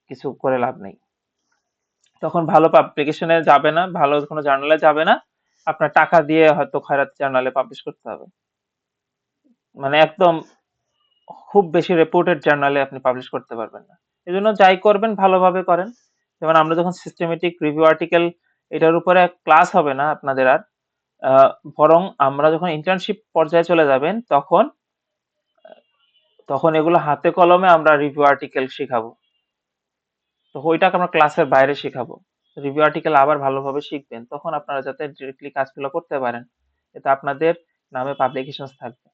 কিছু করে লাভ নেই, তখন ভালো পাবলিকেশনে যাবে না, ভালো কোনো জার্নালে যাবে না, আপনার টাকা দিয়ে হয়তো খয়রাত জার্নালে পাবলিশ করতে হবে, মানে একদম খুব বেশি রেপুটেড জার্নালে আপনি পাবলিশ করতে পারবেন না। এই জন্য যাই করবেন ভালোভাবে করেন। যেমন আমরা যখন সিস্টেমেটিক রিভিউ আর্টিকেল, এটার উপরে ক্লাস হবে না আপনাদের আর, বরং আমরা যখন ইন্টার্নশিপ পর্যায়ে চলে যাবেন তখন তখন এগুলো হাতে কলমে আমরা রিভিউ আর্টিকেল শিখাবো। তো ওইটাকে আমরা ক্লাসের বাইরে শিখাবো, রিভিউ আর্টিকেল আবার ভালোভাবে শিখবেন, তখন আপনারা যাতে ডিরেক্টলি কাজগুলো করতে পারেন, এতে আপনাদের নামে পাবলিকেশনস থাকবে।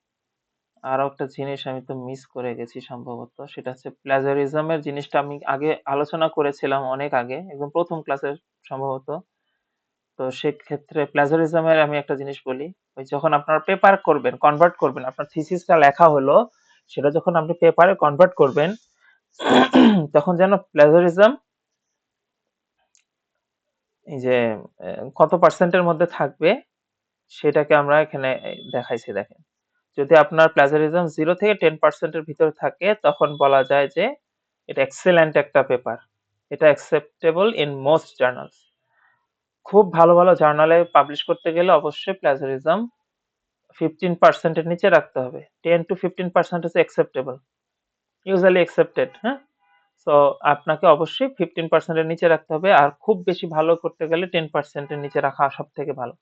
আরো একটা জিনিস আমি তো মিস করে গেছি সম্ভবত, সেটা হচ্ছে প্লাজারিজমের জিনিসটা আমি আগে আলোচনা করেছিলাম অনেক আগে, একদম প্রথম ক্লাসে সম্ভবত। তো সেক্ষেত্রে প্লাজারিজমের আমি একটা জিনিস বলি, ওই যখন আপনার পেপার করবেন, কনভার্ট করবেন, আপনার থিসিসটা লেখা হলো, সেটা যখন আপনি পেপারে কনভার্ট করবেন তখন যেন প্লাজারিজম এই যে কত পার্সেন্টের মধ্যে থাকবে সেটাকে আমরা এখানে দেখাইছি, দেখেন যদি আপনার প্লাজারিজম 0 থেকে 10% এর ভিতরে থাকে তখন বলা যায় যে এটা এক্সেলেন্ট একটা পেপার, এটা অ্যাকসেপ্টেবল ইন মোস্ট জার্নালস। খুব ভালো ভালো জার্নালে পাবলিশ করতে গেলে অবশ্যই প্লাজারিজম 15% এর নিচে রাখতে হবে। 10 to 15% হচ্ছে অ্যাকসেপ্টেবল, ইউজুয়ালি অ্যাকসেপ্টেড। হ্যাঁ, সো আপনাকে অবশ্যই 15% এর নিচে রাখতে হবে, আর খুব বেশি ভালো করতে গেলে 10% এর নিচে রাখা সব থেকে ভালো।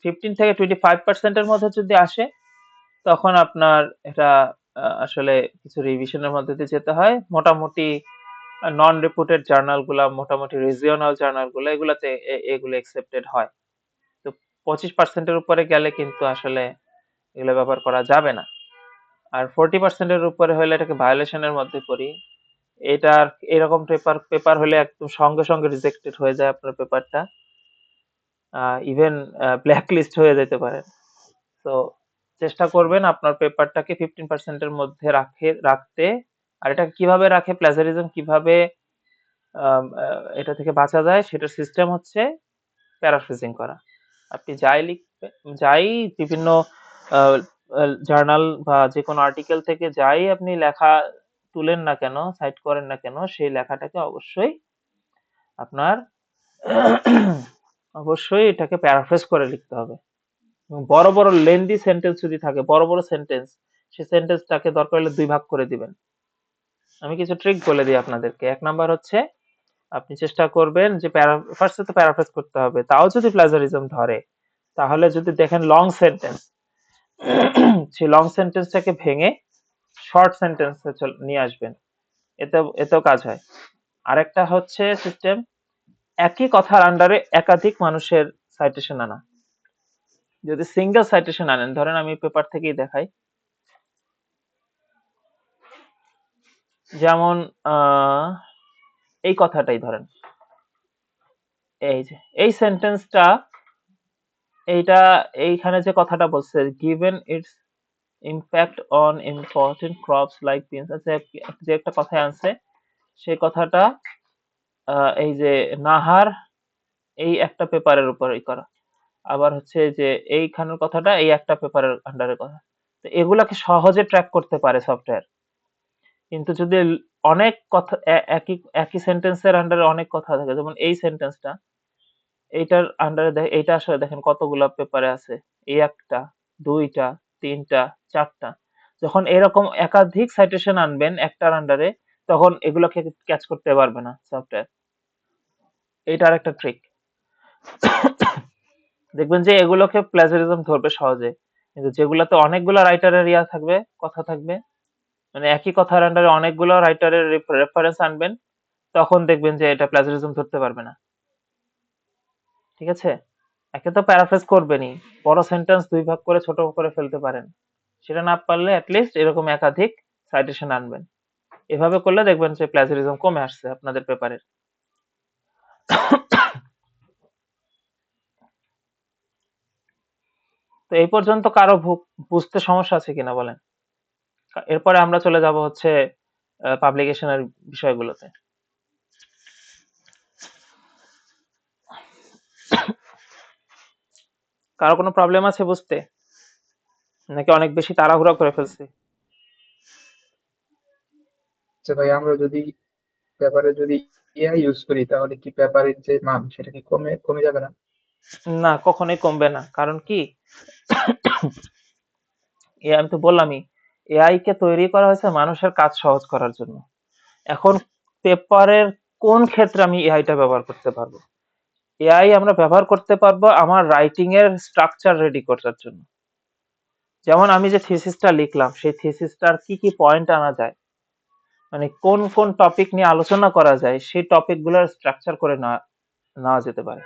15 থেকে 25% এর মধ্যে যদি আসে তখন আপনার এটা আসলে কিছু রিভিশনের মধ্যে দিয়ে যেতে হয়। মোটামুটি নন রেপুটেড জার্নাল গুলা, মোটামুটি রিজিওনাল জার্নাল গুলা, এগুলাতে এগুলো অ্যাকসেপ্টেড হয়। তো 25% এর উপরে গেলে কিন্তু আসলে এগুলো ব্যবহার করা যাবে না। আর 40% এর উপরে হলে এটাকে ভায়োলেশনের মধ্যে পড়ি। এটার এরকম পেপার হলে একদম সঙ্গে সঙ্গে রিজেক্টেড হয়ে যায় আপনার পেপারটা, ইভেন ব্ল্যাক লিস্ট হয়ে যেতে পারে। তো চেষ্টা করবেন আপনার পেপারটাকে 15% এর মধ্যে রাখতে। আর এটা কিভাবে রাখে, প্লাজারিজম কিভাবে এটা থেকে বাঁচা যায়, সেটার সিস্টেম হচ্ছে প্যারাফ্রেজিং করা। আপনি যাই বিভিন্ন জার্নাল বা যে কোনো আর্টিকেল থেকে যাই আপনি লেখা তুলেন না কেন, সাইট করেন না কেন, সেই লেখাটাকে অবশ্যই আপনার অবশ্যই এটাকে প্যারাফ্রেজ করে লিখতে হবে। এবং বড় বড় লেন্দি সেন্টেন্স যদি থাকে, বড় বড় সেন্টেন্স, সেই সেন্টেন্সটাকে দরকার হলে 2 ভাগ করে দিবেন। আমি কিছু ট্রিক বলে দিই আপনাদেরকে। 1 নাম্বার হচ্ছে আপনি চেষ্টা করবেন যে ফার্স্টে তো প্যারাফ্রেজ করতে হবে, তাও যদি প্লাজারিজম ধরে তাহলে যদি দেখেন লং সেন্টেন্স, সেই লং সেন্টেন্সটাকে ভেঙে শর্ট সেন্টেন্সে নিয়ে আসবেন, এতেও কাজ হয়। আরেকটা হচ্ছে সিস্টেম, একই কথার আন্ডারে একাধিক মানুষের সাইটেশন আনা। যদি সিঙ্গেল সাইটেশন আনেন, ধরেন আমি পেপার থেকেই দেখাই, যেমন এই কথাটাই ধরেন, এই যে এই সেন্টেন্সটা, এইখানে যে কথাটা বলছে, given its impact on important crops like beans, আচ্ছা যে একটা কথায় আনছে, সেই কথাটা এই যে নাহার এই একটা পেপারের উপর করা, আবার হচ্ছে যে এইখানের কথাটা এই একটা পেপারের আন্ডারে কথা। তো এগুলাকে সহজে ট্র্যাক করতে পারে সফটওয়্যার। কিন্তু যদি অনেক কথা একই একই সেন্টেন্সের আন্ডারে অনেক কথা থাকে, যেমন এই সেন্টেন্সটা, এইটার আন্ডারে এইটা আসলে দেখেন কতগুলা পেপারে আছে, এই একটা, দুইটা, তিনটা, চারটা। যখন এরকম একাধিক সাইটেশন আনবেন একটার আন্ডারে, তখন এগুলোকে ক্যাচ করতে পারবে না সফটওয়্যার। এইটা আরেকটা ট্রিক। দেখবেন যে এগুলোকে প্লাজারিজম ধরবে সহজে, কিন্তু যেগুলোতে অনেকগুলো রাইটারের থাকবে, কথা থাকবে, মানে একই কথার আন্ডারে অনেকগুলো রাইটারের রেফারেন্স আনবেন, তখন দেখবেন যে এটা প্লাজারিজম ধরতে পারবে না। ঠিক আছে, একে তো প্যারাফ্রেজ করবেনই, বড় সেন্টেন্স 2 ভাগ করে ছোট করে ফেলতে পারেন, সেটা না পারলে অ্যাটলিস্ট এরকম একাধিক সাইটেশন আনবেন। এভাবে করলে দেখবেন যে প্লাজারিজম কমে আসছে আপনাদের পেপারের। তো এই পর্যন্ত কারো বুঝতে সমস্যা আছে কিনা বলেন? এরপরে আমরা চলে যাব হচ্ছে পাবলিকেশনের বিষয়গুলোতে। কারো কোনো প্রবলেম আছে বুঝতে, নাকি অনেক বেশি তাড়াহুড়া করে ফেলছি? আচ্ছা ভাই, আমরা যদি পেপারে যদি এআই ইউজ করি তাহলে কি পেপারের যে মান সেটা কি কমে কমে যাবে না? না, কখনোই কমবে না। কারণ কি, আমি তো বললামই, এআই কে তৈরি করা হয়েছে মানুষের কাজ সহজ করার জন্য। এখন পেপারের কোন ক্ষেত্রে আমি এআইটা ব্যবহার করতে পারবো? এআই আমরা ব্যবহার করতে পারবো আমার রাইটিং এর স্ট্রাকচার রেডি করার জন্য। যেমন আমি যে থিসিসটা লিখলাম, সেই থিসিসটার কি কি পয়েন্ট আনা যায়, মানে কোন কোন টপিক নিয়ে আলোচনা করা যায়, সেই টপিক গুলোর স্ট্রাকচার করে নেওয়া যেতে পারে।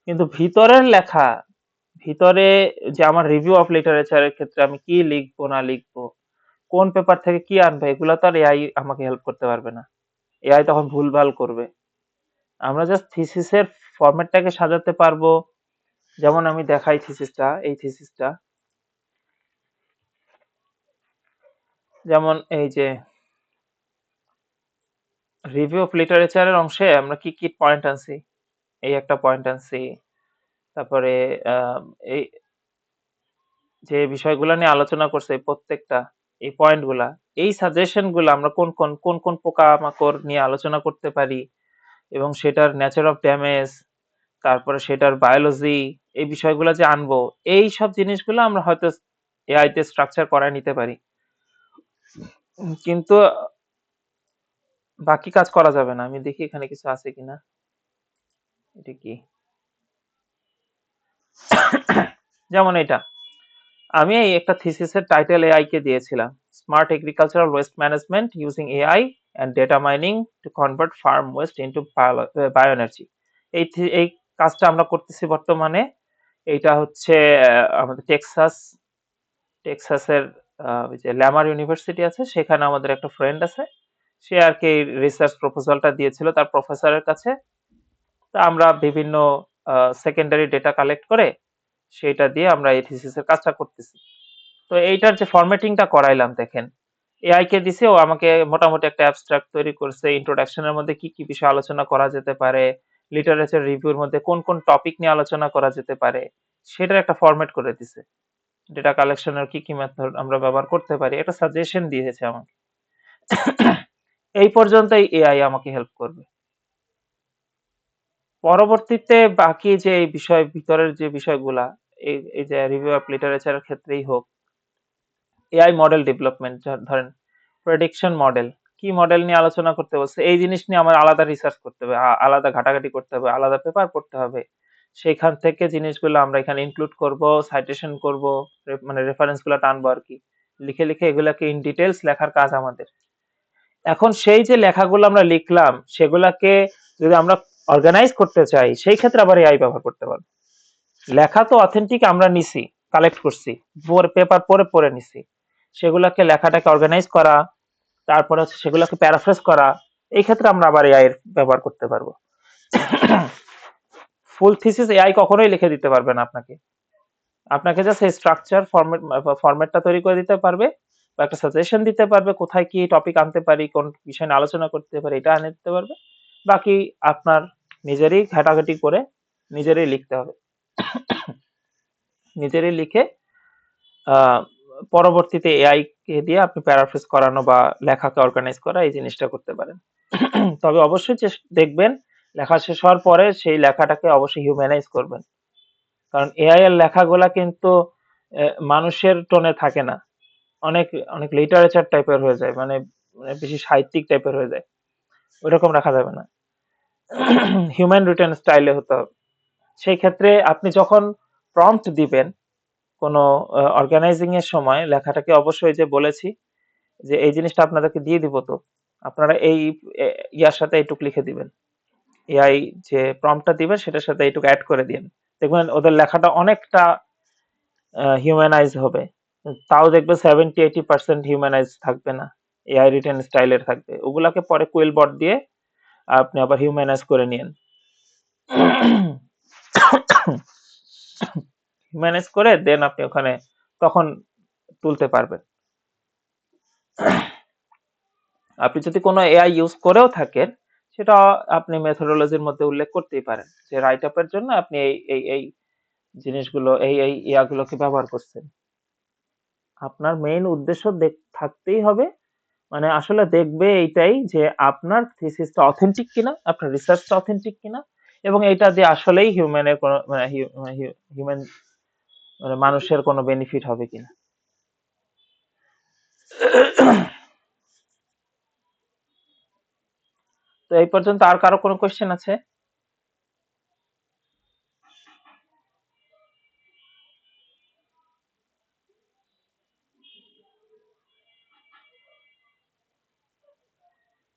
কিন্তু ভিতরের লেখা, ভিতরে যে আমার রিভিউ অফ লিটারেচারের ক্ষেত্রে আমি কি লিখবো না লিখবো, কোন পেপার থেকে কি আনবে, এগুলো তো আর এআই আমাকে হেল্প করতে পারবে না। এআই তখন ভুলভাল করবে। আমরা জাস্ট থিসিসের ফরম্যাটটাকে সাজাতে পারবো। যেমন আমি দেখাই থিসিসটা, এই থিসিসটা, যেমন এই যে রিভিউ অফ লিটারেচারের অংশে আমরা কি কি পয়েন্ট আনছি, এই একটা পয়েন্ট আনছি, তারপরে এই যে বিষয়গুলো নিয়ে আলোচনা করছে প্রত্যেকটা এই পয়েন্টগুলা, এই সাজেশন গুলো আমরা কোন কোন কোন কোন পোকামাকড় নিয়ে আলোচনা করতে পারি এবং সেটার নেচার অফ ড্যামেজ, তারপরে সেটার বায়োলজি, এই বিষয়গুলো যে আনবো, এই সব জিনিসগুলো আমরা হয়তো এআই তে স্ট্রাকচার করায় নিতে পারি, কিন্তু বাকি কাজ করা যাবে না। আমি দেখি এখানে কিছু আছে কিনা। এটা কি? যেমন এটা, আমি এই একটা থিসিসের টাইটেল এআই কে দিয়েছিলাম, smart agricultural waste management using AI and data mining to convert farm waste into bioenergy. এই কাজটা আমরা করতেছি বর্তমানে। এইটা হচ্ছে আমাদের টেক্সাসের ওই যে ল্যামার ইউনিভার্সিটি আছে, সেখানে আমাদের একটা ফ্রেন্ড আছে, সে আর কি রিসার্চ প্রপোজালটা দিয়েছিল তার প্রফেসরের কাছে। তা আমরা বিভিন্ন সেকেন্ডারি ডেটা কালেক্ট করে সেটা দিয়ে আমরা এই থিসিসের কাজটা করতেছি। তো এইটার যে ফরম্যাটিংটা করাইলাম দেখেন, এআই কে দিছে, ও আমাকে মোটামুটি একটা অ্যাবস্ট্রাক্ট তৈরি করছে, ইন্ট্রোডাকশনের মধ্যে কি কি বিষয় আলোচনা করা যেতে পারে, লিটারেচার রিভিউর মধ্যে কোন কোন টপিক নিয়ে আলোচনা করা যেতে পারে, সেটার একটা ফরম্যাট করে দিছে। ডেটা কালেকশনের কি কি মেথড আমরা ব্যবহার করতে পারি, একটা সাজেশন দিয়েছে আমাকে। এই পর্যন্তই এআই আমাকে হেল্প করবে। পরবর্তীতে বাকি যে এই বিষয় ভিতরের যে বিষয়গুলা, এই যে রিভিউ অফ লিটারেচারের ক্ষেত্রেই হোক, এআই মডেল ডেভেলপমেন্ট, ধরেন প্রেডিকশন মডেল, কি মডেল নিয়ে আলোচনা করতে বলছে, এই জিনিস নিয়ে আমার আলাদা রিসার্চ করতে হবে, আলাদা ঘাটাঘাটি করতে হবে, আলাদা পেপার পড়তে হবে। সেখান থেকে জিনিসগুলো আমরা এখানে ইনক্লুড করব, সাইটেশন করব, মানে রেফারেন্স গুলো টানবো আর কি, লিখে লিখে এগুলাকে ইন ডিটেলস লেখার কাজ আমাদের। এখন সেই যে লেখাগুলো আমরা লিখলাম সেগুলাকে যদি আমরা অর্গানাইজ করতে চাই, সেই ক্ষেত্রে আবার এআই ব্যবহার করতে পারবো। লেখা তো অথেন্টিক আমরা নিছি, কালেক্ট করছি, পেপার পড়ে পড়ে নিছি, সেগুলাকে লেখাটাকে অর্গানাইজ করা, তারপরে হচ্ছে সেগুলোকে প্যারাফ্রেজ করা, এই ক্ষেত্রে আমরা আবার এআই এর ব্যবহার করতে পারবো। ফুল থিসিস এআই কখনোই লিখে দিতে পারবে না আপনাকে, আপনাকে জাস্ট এই স্ট্রাকচার ফরম্যাটটা তৈরি করে দিতে পারবে, বা একটা সাজেশন দিতে পারবে কোথায় কি টপিক আনতে পারি, কোন বিষয় নিয়ে আলোচনা করতে পারি, এটা আনে দিতে পারবে। বাকি আপনার নিজেরই ঘাটাঘাটি করে নিজেরই লিখতে হবে, নিজেরই লিখে আহ, পরবর্তীতে এআই কে দিয়ে আপনি প্যারাফ্রেজ করানো বা লেখাকে অর্গানাইজ করা, এই জিনিসটা করতে পারেন। তবে অবশ্যই দেখবেন লেখা শেষ হওয়ার পরে সেই লেখাটাকে অবশ্যই হিউম্যানাইজ করবেন, কারণ এআই এর লেখাগুলা কিন্তু মানুষের টোনে থাকে না, অনেক অনেক লিটারেচার টাইপের হয়ে যায়, মানে বেশি সাহিত্যিক টাইপের হয়ে যায়, ওইরকম রাখা যাবে না, হিউম্যান রিটেন স্টাইলে হতে হবে। সেই ক্ষেত্রে আপনি যখন প্রম্পট দিবেন কোনো অর্গানাইজিং এর সময়, লেখাটাকে অবশ্যই যে বলেছি যে এই জিনিসটা আপনাদেরকে দিয়ে দিব, তো আপনারা এই ইয়ার সাথে এইটুক লিখে দিবেন, এআই যে প্রম্পটটা দিবেন সেটার সাথে এইটুকু অ্যাড করে দিন, দেখবেন ওদের লেখাটা অনেকটা হিউম্যানাইজ হবে। তাও দেখবে 70-80% হিউম্যানাইজ থাকবে না, এআই রিটেন স্টাইলের থাকবে, ওগুলাকে পরে কুইল বট দিয়ে আপনি আবার হিউম্যানাইজ করে নিন। হিউম্যানাইজ করে দেন আপনি ওখানে তখন তুলতে পারবেন। আপনি যদি কোনো এআই ইউজ করেও থাকেন, সেটা আপনি মেথোডোলজির মধ্যে উল্লেখ করতেই পারেন যে রাইট আপের জন্য আপনি এই জিনিসগুলো, এই ইয়াগুলোকে ব্যবহার করছেন। আপনার মেইন উদ্দেশ্য থাকতেই হবে, মানে আসলে দেখবে এইটাই যে আপনার থিসিসটা অথেন্টিক কিনা, আপনার রিসার্চটা অথেন্টিক কিনা, এবং এটা দিয়ে আসলেই হিউম্যানের কোনো মানে হিউম্যান মানে মানুষের কোনো বেনিফিট হবে কিনা। তো এই পর্যন্ত আর কারো কোনো কোয়েশ্চেন আছে?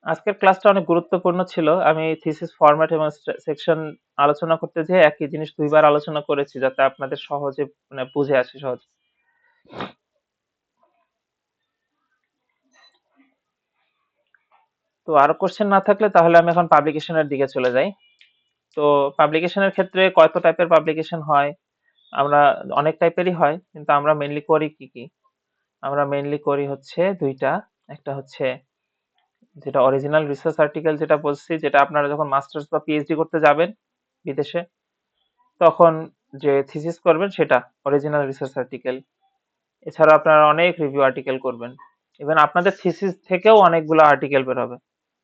আজকের ক্লাসটা অনেক গুরুত্বপূর্ণ ছিল। আমি থিসিস ফরম্যাট এবং সেকশন আলোচনা করতে যেয়ে একই জিনিস দুইবার আলোচনা করেছি, যাতে আপনাদের সহজে মানে বুঝে আসে সহজে। তো আরো কোশ্চেন না থাকলে তাহলে আমি এখন পাবলিকেশনের দিকে চলে যাই। তো পাবলিকেশনের ক্ষেত্রে কত টাইপের পাবলিকেশন হয়? আমরা অনেক টাইপেরই হয়, কিন্তু আমরা মেইনলি করি কি কি? আমরা মেইনলি করি হচ্ছে দুইটা। একটা হচ্ছে যেটা অরিজিনাল রিসার্চ আর্টিকেল, যেটা বলছি, যেটা আপনারা যখন মাস্টার্স বা পিএইচডি করতে যাবেন বিদেশে, তখন যে থিসিস করবেন সেটা অরিজিনাল রিসার্চ আর্টিকেল। এছাড়া আপনারা অনেক রিভিউ আর্টিকেল করবেন। ইভেন আপনাদের থিসিস থেকেও অনেকগুলো আর্টিকেল বের হবে।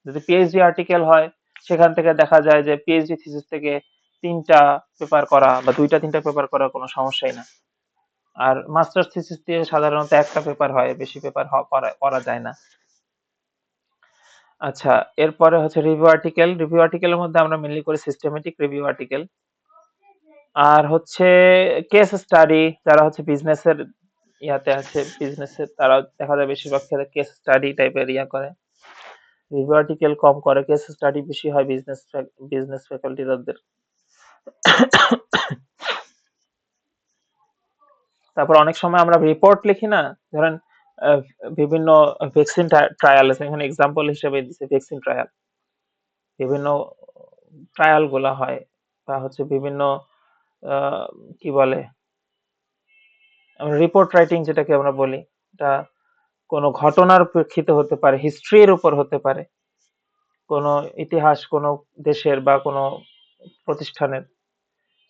যদি পিএইচডি আর্টিকেল হয়, সেখান থেকে দেখা যায় যে পিএইচডি থিসিস থেকে 3টা পেপার করা বা 2টা 3টা পেপার করা কোনো সমস্যাই না। আর মাস্টার্স থিসিস দিয়ে সাধারণত একটা পেপার হয়, বেশি পেপার করা যায় না। আচ্ছা, এরপরে হচ্ছে রিভিউ আর্টিকেল। রিভিউ আর্টিকেলের মধ্যে আমরা মেনলি করি সিস্টেমেটিক রিভিউ আর্টিকেল। আর হচ্ছে কেস স্টাডি, যারা হচ্ছে বিজনেসের ইয়াতে আছে, বিজনেসের তারা দেখা যায় বেশিরভাগ ক্ষেত্রে কেস স্টাডি টাইপের ইয়া করে। রিভিউ আর্টিকেল কম করে, কেস স্টাডি বেশি হয় বিজনেস ফ্যাকাল্টিদের। তারপর অনেক সময় আমরা রিপোর্ট লিখি না, ধরেন আহ, বিভিন্ন ভ্যাকসিন ট্রায়াল আছে, এখানে এক্সাম্পল হিসেবে দিচ্ছে ভ্যাকসিন ট্রায়াল। বিভিন্ন ট্রায়াল গুলা হয় বা হচ্ছে বিভিন্ন আহ, কি বলে, রিপোর্ট রাইটিং যেটাকে আমরা বলি, এটা কোনো ঘটনার প্রেক্ষিতে হতে পারে, হিস্ট্রির উপর হতে পারে, কোনো ইতিহাস কোনো দেশের বা কোনো প্রতিষ্ঠানের,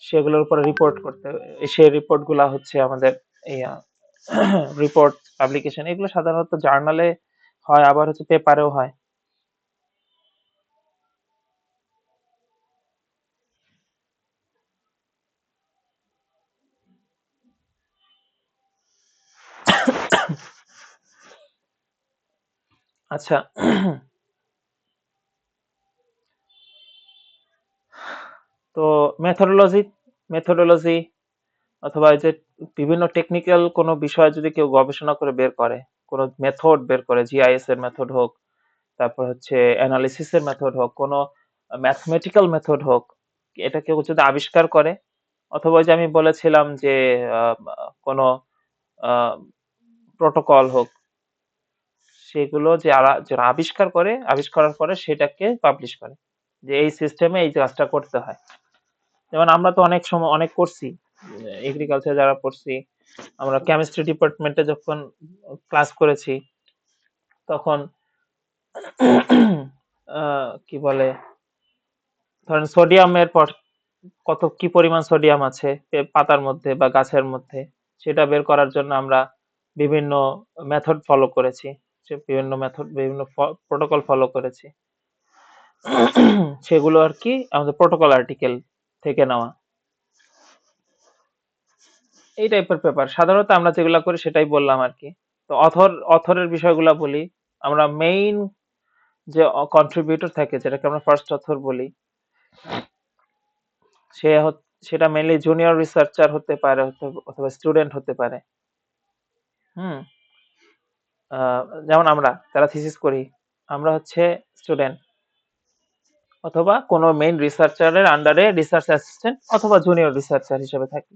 সেগুলোর উপর রিপোর্ট করতে, সেই রিপোর্ট গুলা হচ্ছে আমাদের রিপোর্ট পাবলিকেশন। এগুলো সাধারণত জার্নালে হয়, আবার হচ্ছে পেপারেও হয়। আচ্ছা, তো মেথোডোলজি মেথোডোলজি অথবা এই যে বিভিন্ন টেকনিক্যাল কোনো বিষয় যদি কেউ গবেষণা করে বের করে, কোনো মেথড বের করে, জিআইএস এর মেথড হোক, তারপর হচ্ছে অ্যানালিসিস এর মেথড হোক, কোনো ম্যাথমেটিক্যাল মেথড হোক, এটা কেউ যদি আবিষ্কার করে, অথবা ওই যে আমি বলেছিলাম যে আহ, কোনো প্রোটোকল হোক, সেগুলো যারা আবিষ্কার করে, আবিষ্কারের পরে সেটাকে পাবলিশ করে, যে এই সিস্টেমে এই কাজটা করতে হয়। যেমন আমরা তো অনেক সময় অনেক করছি, এগ্রিকালচার যারা পড়ছি, আমরা কেমিস্ট্রি ডিপার্টমেন্টে যখন ক্লাস করেছি, তখন কি বলে, ধরেন সোডিয়ামের পর কত কি পরিমাণ সোডিয়াম আছে পাতার মধ্যে বা গাছের মধ্যে, সেটা বের করার জন্য আমরা বিভিন্ন মেথড ফলো করেছি, বিভিন্ন প্রোটোকল ফলো করেছি। সেগুলো আর কি আমাদের প্রোটোকল আর্টিকেল থেকে নেওয়া। এই টাইপের পেপার সাধারণত আমরা যেগুলা করি সেটাই বললাম আর কি। তো অথরের বিষয়গুলা বলি। আমরা মেইন যে কন্ট্রিবিউটর থাকে, যেটাকে আমরা ফার্স্ট অথর বলি, সেটা মেইনলি জুনিয়র রিসার্চার হতে পারে, অথবা স্টুডেন্ট হতে পারে। হুম। যেমন আমরা যারা থিসিস করি, আমরা হচ্ছে স্টুডেন্ট, অথবা কোনো মেইন রিসার্চারের আন্ডারে রিসার্চ অ্যাসিস্ট্যান্ট অথবা জুনিয়র রিসার্চার হিসেবে থাকি।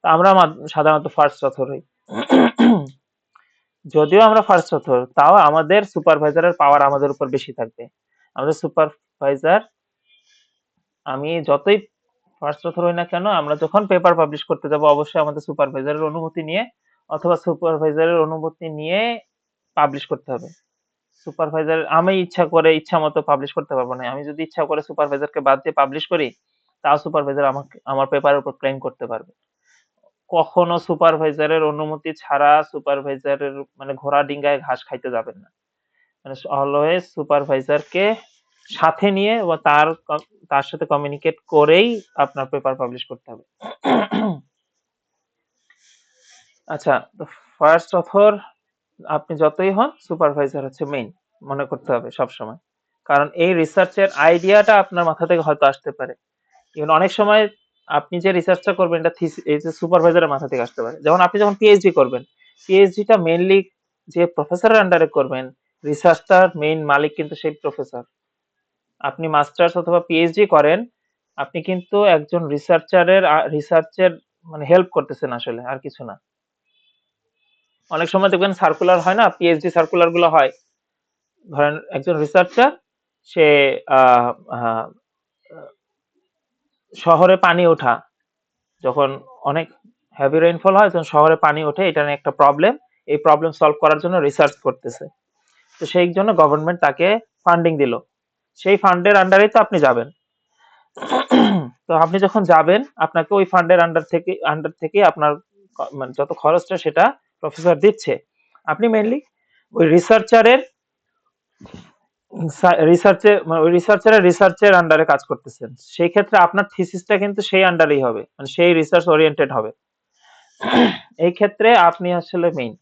তো আমরা সাধারণত ফার্স্ট অথর হই। যদিও আমরা ফার্স্ট অথর, তাও আমাদের সুপারভাইজারের পাওয়ার আমাদের উপর বেশি থাকবে। আমাদের সুপারভাইজার, আমি যতই ফার্স্ট অথর হই না কেন, আমরা যখন পেপার পাবলিশ করতে যাব অবশ্যই আমাদের সুপারভাইজারের অনুমতি নিয়ে, অথবা সুপারভাইজারের অনুমতি নিয়ে পাবলিশ করতে হবে। সুপারভাইজার, আমি ইচ্ছা করে ইচ্ছা মতো পাবলিশ করতে পারবো না। আমি যদি ইচ্ছা করে সুপারভাইজারকে বাদ দিয়ে পাবলিশ করি, তাও সুপারভাইজার আমাকে আমার পেপারের উপর ক্লেম করতে পারবে। কখনো সুপারভাইজারের অনুমতি ছাড়া সুপারভাইজারের মানে ঘোড়া ডিঙ্গায় ঘাস খাইতে যাবেন না। মানে অলওয়েজ সুপারভাইজারকে সাথে নিয়ে বা তার সাথে কমিউনিকেট করেই আপনার পেপার পাবলিশ করতে হবে। আচ্ছা, তো ফার্স্ট অথর আপনি যতই হন, সুপারভাইজার হচ্ছে মেইন, মনে করতে হবে সব সময়। কারণ এই রিসার্চের আইডিয়াটা আপনার মাথা থেকে হয়তো আসতে পারে, ইভেন অনেক সময় আপনি যে রিসার্চটা করবেন এটা এই যে সুপারভাইজারের মাথা থেকে আসতে পারে। যেমন আপনি যখন পিএইচডি করবেন, পিএইচডিটা মেইনলি যে প্রফেসরের আন্ডারে করবেন, রিসার্চটার মেইন মালিক কিন্তু সেই প্রফেসর। আপনি মাস্টার্স অথবা পিএইচডি করেন, আপনি কিন্তু একজন রিসার্চের মানে হেল্প করতেছেন আসলে, আর কিছু না। অনেক সময় দেখবেন সার্কুলার হয় না, পিএইচডি সার্কুলার গুলো হয়, ধরেন একজন রিসার্চার, সে আহ, আহ, শহরে পানি ওঠা, যখন অনেক হেভি রেইনফল হয় তখন শহরে পানি ওঠে, এটা নিয়ে একটা প্রবলেম, এই প্রবলেম সলভ করার জন্য রিসার্চ করতেছে। তো সেই জন্য গভর্নমেন্ট তাকে ফান্ডিং দিল, সেই ফান্ডের আন্ডারেই তো আপনি যাবেন। তো আপনি যখন যাবেন আপনাকে ওই ফান্ডের আন্ডার থেকে আপনার মানে যত খরচটা সেটা প্রফেসর দিচ্ছে। আপনি মেইনলি ওই রিসার্চের আন্ডারে কাজ করতেছেন। সেই ক্ষেত্রে আপনার থিসিসটা কিন্তু সেই আন্ডারেই হবে, মানে সেই রিসার্চ ওরিয়েন্টেড হবে। এই ক্ষেত্রে আপনি আসলে মেইন।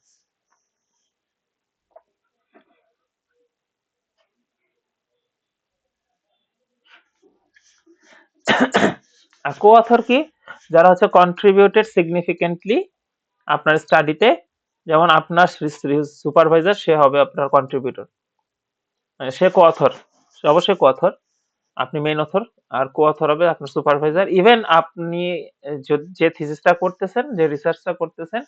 আর কো অথর কি? যারা হচ্ছে কন্ট্রিবিউটেড সিগনিফিকেন্টলি আপনার স্টাডিতে, যেমন আপনার সুপারভাইজার সে হবে আপনার কন্ট্রিবিউটর, মানে সে কো অথর, সে অবশ্যই কো অথর। আপনি মেইন অথর, আর কো অথর হবে আপনার সুপারভাইজার। ইভেন আপনি যে থিসিসটা করতেছেন, যে রিসার্চটা করতেছেন,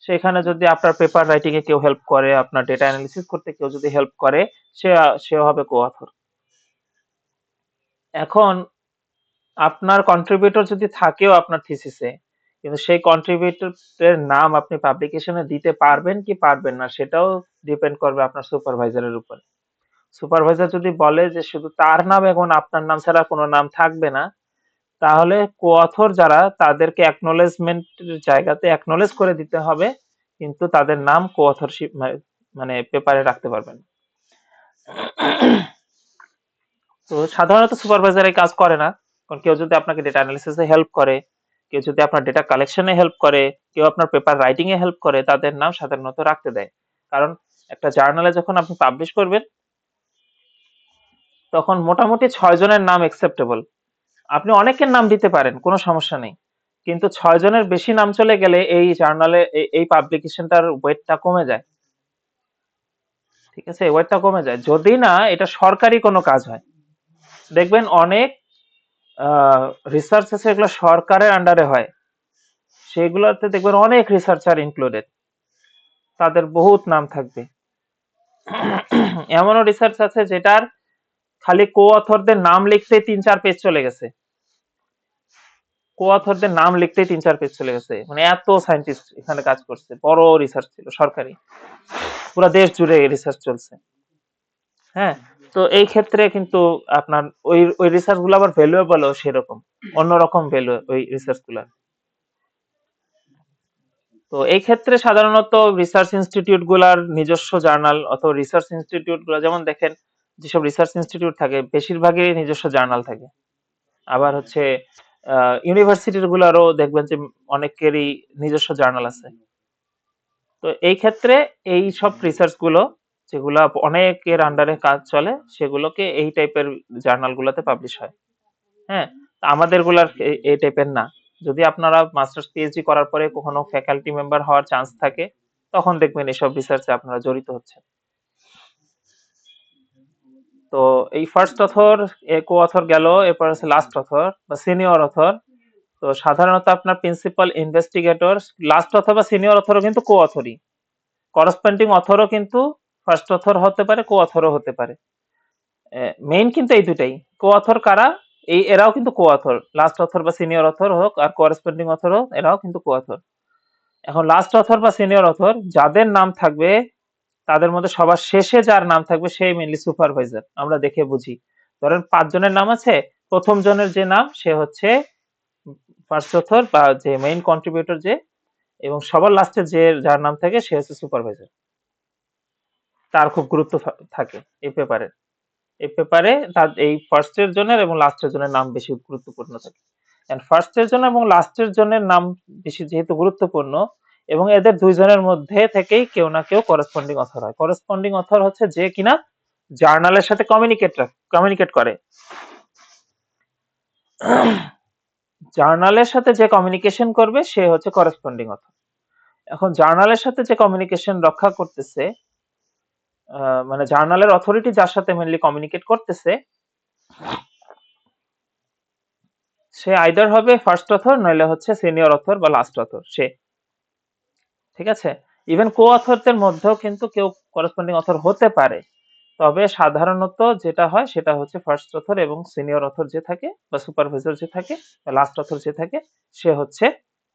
সেখানে যদি আপনার পেপার রাইটিং এ কেউ হেল্প করে, আপনার ডেটা অ্যানালিসিস করতে কেউ যদি হেল্প করে, সে সে হবে কো অথর। এখন আপনার কন্ট্রিবিউটর যদি থাকেও আপনার থিসিসে, কিন্তু সেই কন্ট্রিবিউটরের নাম আপনি পাবলিকেশনে দিতে পারবেন কি পারবেন না সেটাও ডিপেন্ড করবে আপনার সুপারভাইজারের উপর। সুপারভাইজার যদি বলে যে শুধু তার নাম এবং আপনার নাম ছাড়া কোনো নাম থাকবে না, তাহলে কো-অথর যারা তাদেরকে অ্যাকনলেজমেন্টের জায়গাতে অ্যাকনলেজ করে দিতে হবে, কিন্তু তাদের নাম কো-অথরশিপ মানে পেপারে রাখতে পারবেন। তো সাধারণত সুপারভাইজার এই কাজ করে না, কারণ কেউ যদি আপনাকে ডেটা অ্যানালিসিসে হেল্প করে, কেউ যদি আপনার ডেটা কালেকশনে হেল্প করে, কেউ আপনার পেপার রাইটিং এ হেল্প করে, তাদের নাম সাধারণত রাখতে দেয়। কারণ একটা জার্নালে যখন আপনি পাবলিশ করবেন, তখন মোটামুটি 6 জনের নাম অ্যাকসেপ্টেবল। আপনি অনেকের নাম দিতে পারেন, কোনো সমস্যা নেই। কিন্তু 6 জনের বেশি নাম চলে গেলে এই জার্নালে এই পাবলিকেশনটার ওয়েটটা কমে যায়। ঠিক আছে? ওয়েটটা কমে যায়। যদি না এটা সরকারি কোনো কাজ হয়। দেখবেন অনেক রিসার্চ আছে এগুলো সরকারের আন্ডারে হয়। সেগুলোতে দেখবেন অনেক রিসার্চার ইনক্লুডেড। তাদের বহুত নাম থাকবে। এমনও রিসার্চ আছে যেটার খালি কো-অথরদের নাম লিখতেই ৩-৪ পেজ চলে গেছে। কো-অথরদের নাম লিখতেই ৩-৪ পেজ চলে গেছে। মানে এত সায়েন্টিস্ট এখানে কাজ করছে। বড় রিসার্চ ছিল, সরকারি। পুরা দেশ জুড়ে রিসার্চ চলছে। হ্যাঁ? তো এই ক্ষেত্রে কিন্তু আপনার ওই রিসার্চ গুলো আবার ভ্যালুয়েবলও সেরকম। অন্যরকম ভ্যালু ওই রিসার্চ গুলা। তো এই ক্ষেত্রে সাধারণত রিসার্চ ইনস্টিটিউট গুলার নিজস্ব জার্নাল অথবা রিসার্চ ইনস্টিটিউট গুলো, যেমন দেখেন যেসব রিসার্চ ইনস্টিটিউট থাকে বেশিরভাগই নিজস্ব জার্নাল থাকে। আবার হচ্ছে ইউনিভার্সিটির গুলারও দেখবেন যে অনেকেরই নিজস্ব জার্নাল আছে। তো এই ক্ষেত্রে এই সব রিসার্চ গুলো যেগুলা অনেকের আন্ডারে কাজ চলে, সেগুলোকে এই টাইপের জার্নাল গুলাতে পাবলিশ হয়। হ্যাঁ? তা আমাদের গুলার এই টাইপের না। যদি আপনারা মাস্টার্স পিএইচডি করার পরে কখনো ফ্যাকাল্টি মেম্বার হওয়ার চান্স থাকে, তখন দেখবেন এসব রিসার্চে আপনারা জড়িত হচ্ছেন। তো এই ফার্স্ট অথর, কো অথর গেল, এরপর আছে লাস্ট অথর বা সিনিয়র অথর। তো সাধারণত আপনার প্রিন্সিপাল ইনভেস্টিগেটর, লাস্ট অথর বা সিনিয়র অথরও কিন্তু কো অথরই। করসপন্ডিং অথরও কিন্তু ফার্স্ট অথর হতে পারে, কো অথরও হতে পারে। মেইন কিন্তু এই দুটাই। কো অথর কারা? এরাও কিন্তু কো অথর। লাস্ট অথর বা সিনিয়র অথর হোক আর করসপন্ডিং অথর হোক, এরাও কিন্তু কো অথর। এখন লাস্ট অথর বা সিনিয়র অথর যাদের নাম থাকবে, তাদের মধ্যে সবার শেষে যার নাম থাকবে সেই মেইনলি সুপারভাইজার। আমরা দেখে বুঝি। ধরেন ৫ জনের নাম আছে, প্রথম জনের যে নাম সে হচ্ছে ফার্স্ট অথর বা যে মেইন কন্ট্রিবিউটর যে, এবং সবার লাস্টে যার নাম থাকে সে হচ্ছে সুপারভাইজার। তার খুব গুরুত্ব থাকে এই পেপারে। এই পেপারে তার এই ফার্স্ট এর জনের এবং লাস্টের জনের নাম বেশি গুরুত্বপূর্ণ থাকে। এন্ড ফার্স্ট এর জন এবং লাস্টের জনের নাম বেশি যেহেতু গুরুত্বপূর্ণ, এবং এদের দুইজনের মধ্যে থেকেই কেউ না কেউ করসপন্ডিং অথর হয়। করসপন্ডিং অথর হচ্ছে যে কিনা জার্নালের সাথে কমিউনিকেট করে। জার্নালের সাথে যে কমিউনিকেশন করবে সে হচ্ছে করসপন্ডিং অথর। এখন জার্নালের সাথে যে কমিউনিকেশন রক্ষা করতেছে, মানে জার্নালের অথরিটি যার সাথে মেনলি কমিউনিকেট করতেছে, সে আইদার হবে ফার্স্ট অথর নইলে হচ্ছে সিনিয়র অথর বা লাস্ট অথর সে। ঠিক আছে? ইভেন কো অথরদের মধ্যেও কিন্তু কেউ করসপন্ডিং অথর হতে পারে। তবে সাধারণত যেটা হয় সেটা হচ্ছে ফার্স্ট অথর এবং সিনিয়র অথর যে থাকে বা সুপারভাইজার যে থাকে বা লাস্ট অথর যে থাকে সে হচ্ছে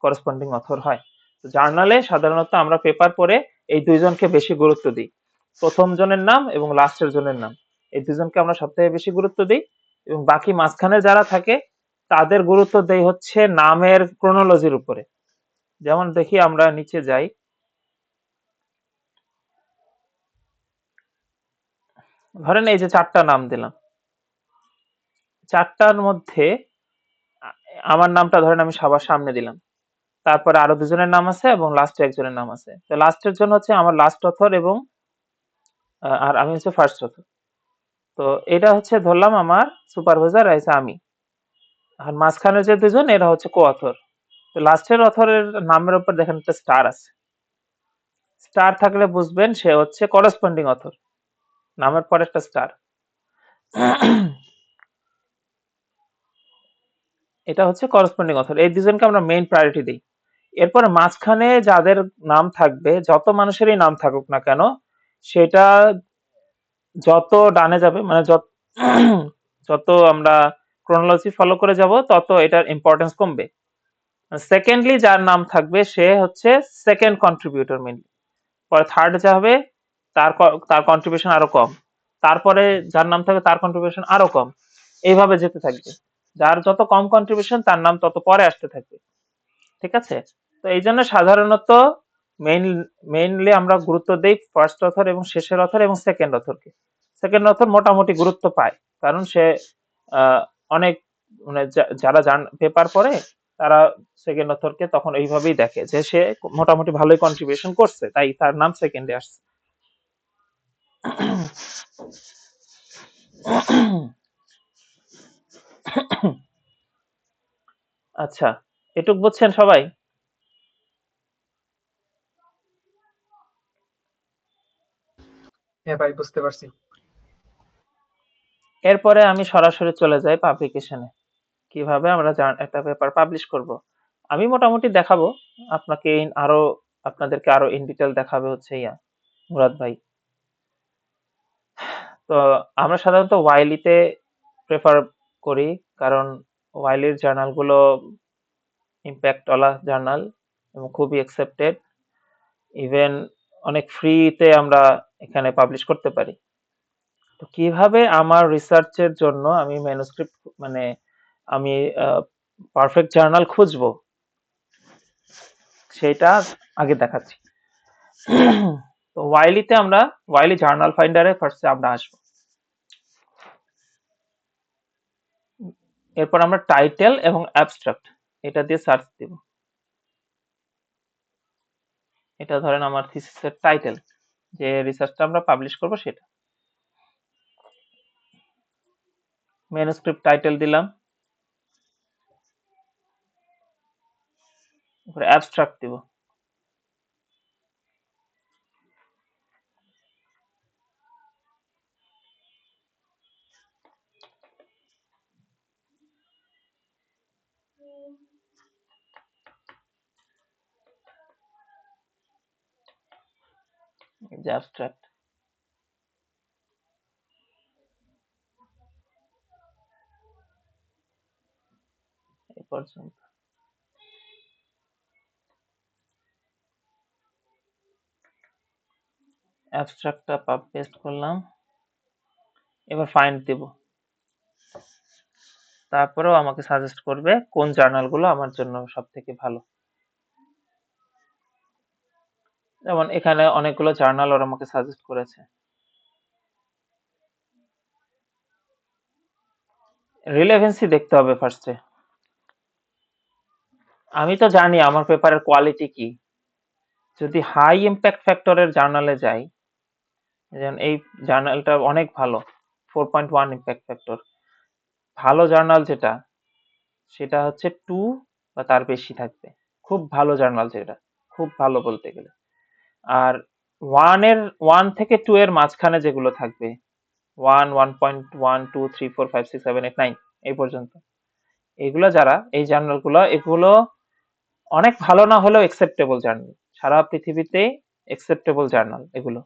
করসপন্ডিং অথর হয়। তো জার্নালে সাধারণত আমরা পেপার পড়ে এই দুইজনকে বেশি গুরুত্ব দিই। প্রথম জনের নাম এবং লাস্টের জনের নাম। এই দুজনকে আমরা সবথেকে বেশি গুরুত্ব দিই, এবং বাকি মাঝখানে যারা থাকে তাদের গুরুত্ব দেই হচ্ছে নামের ক্রোনোলজির উপরে। যেমন দেখি আমরা নিচে যাই, ধরেন এই যে 4টা নাম দিলাম, 4টার মধ্যে আ আমার নামটা ধরেন আমি সবার সামনে দিলাম। তারপরে আরো 2 জনের নাম আছে এবং লাস্টে একজনের নাম আছে। তো লাস্টের জন হচ্ছে আমার লাস্ট অথর এবং আর আমি হচ্ছে ফার্স্ট অথর। তো এটা হচ্ছে ধরলাম আমার সুপারভাইজার আছে আমি। আর মাঝখানে যে 2 জন এরা হচ্ছে কো-অথর। তো লাস্টের অথরের নামের উপর দেখেন একটা স্টার আছে। স্টার থাকলে বুঝবেন সে হচ্ছে করেসপন্ডিং অথর। নামের পরে একটা স্টার। এটা হচ্ছে করেসপন্ডিং অথর। এই 2 জনকে আমরা মেইন প্রায়োরিটি দেই। এরপরে মাঝখানে যাদের নাম থাকবে, যত মানুষেরই নাম থাকুক না কেন, সেটা যত ডানে যাবে মানে যত আমরা ক্রোনোলজি ফলো করে যাব তত এটার ইম্পর্টেন্স কমবে। সেকেন্ডলি যার নাম থাকবে সে হচ্ছে সেকেন্ড কন্ট্রিবিউটর মেইনলি। পরে থার্ড যা হবে তার কন্ট্রিবিউশন আরো কম। তারপরে যার নাম থাকবে তার কন্ট্রিবিউশন আরো কম। এইভাবে যেতে থাকবে। যার যত কম কন্ট্রিবিউশন তার নাম তত পরে আসতে থাকবে। ঠিক আছে? তো এই জন্য সাধারণত মেইন মেইনলি আমরা গুরুত্ব দেই ফার্স্ট অথর এবং শেষের অথর এবং সেকেন্ড অথরকে। সেকেন্ড অথর মোটামুটি গুরুত্ব পায়, কারণ সে অনেক মানে যারা পেপার পড়ে তারা সেকেন্ড অথরকে তখন এইভাবেই দেখে যে সে মোটামুটি ভালোই কন্ট্রিবিউশন করছে, তাই তার নাম সেকেন্ডে আসছে। আচ্ছা, এটুক বুঝছেন সবাই? হ্যাঁ ভাই, বুঝতে পারছি। এরপরে আমি সরাসরি চলে যাই পাবলিকেশনে। কিভাবে আমরা একটা পেপার পাবলিশ করব। আমি মোটামুটি দেখাবো আপনাকে আরো, আপনাদেরকে আরো ইন ডিটেল দেখাবে হচ্ছে মুরাদ ভাই। তো আমরা সাধারণত ওয়াইলিতে প্রেফার করি, কারণ ওয়াইলির জার্নাল গুলো ইম্প্যাক্ট ওয়ালা জার্নাল এবং খুবই অ্যাকসেপ্টেড। ইভেন অনেক ফ্রিতে আমরা এখানে পাবলিশ করতে পারি। তো কিভাবে আমার রিসার্চের জন্য আমি ম্যানুস্ক্রিপ্ট মানে আমি পারফেক্ট জার্নাল খুঁজবো সেটা আগে দেখাচ্ছি। তো ওয়াইলিতে আমরা ওয়াইলি জার্নাল ফাইন্ডারে ফার্স্টে আমরা আসবো। এরপর আমরা টাইটেল এবং অ্যাবস্ট্রাক্ট এটা দিয়ে সার্চ দিব। এটা ধরেন আমার থিসিসের টাইটেল, যে রিসার্চটা আমরা পাবলিশ করব সেটা। ম্যানুস্ক্রিপ্ট টাইটেল দিলাম, এরপর অ্যাবস্ট্রাক্ট দিব। এই যে অ্যাবস্ট্রাক্ট, এই পর্যন্ত। অ্যাবস্ট্রাক্টটা পেস্ট করলাম, এবার ফাইন্ড দিব। তারপরেও আমাকে সাজেস্ট করবে কোন জার্নালগুলো আমার জন্য সব থেকে ভালো। যেমন এখানে অনেকগুলো জার্নাল ওরা আমাকে সাজেস্ট করেছে। রিলেভেন্সি দেখতে হবে ফার্স্টে। আমি তো জানি আমার পেপারের কোয়ালিটি কি। যদি হাই ইম্প্যাক্ট ফ্যাক্টরের জার্নালে যাই, যেমন এই জার্নালটা অনেক ভালো, 4.1 ইম্প্যাক্ট ফ্যাক্টর। ভালো জার্নাল যেটা, সেটা হচ্ছে 2 বা তার বেশি থাকবে। খুব ভালো জার্নাল যেটা, খুব ভালো বলতে গেলে। আর 1 থেকে 2 এর মাঝখানে যেগুলো থাকবে, 1, 1.1, 2, 3, 4, 5, 6, 7, 8, 9 এই পর্যন্ত, এগুলো যারা এই জার্নালগুলো, এগুলো অনেক ভালো না হলেও একসেপ্টেবল জার্নাল। সারা পৃথিবীতে একসেপ্টেবল জার্নাল এগুলো।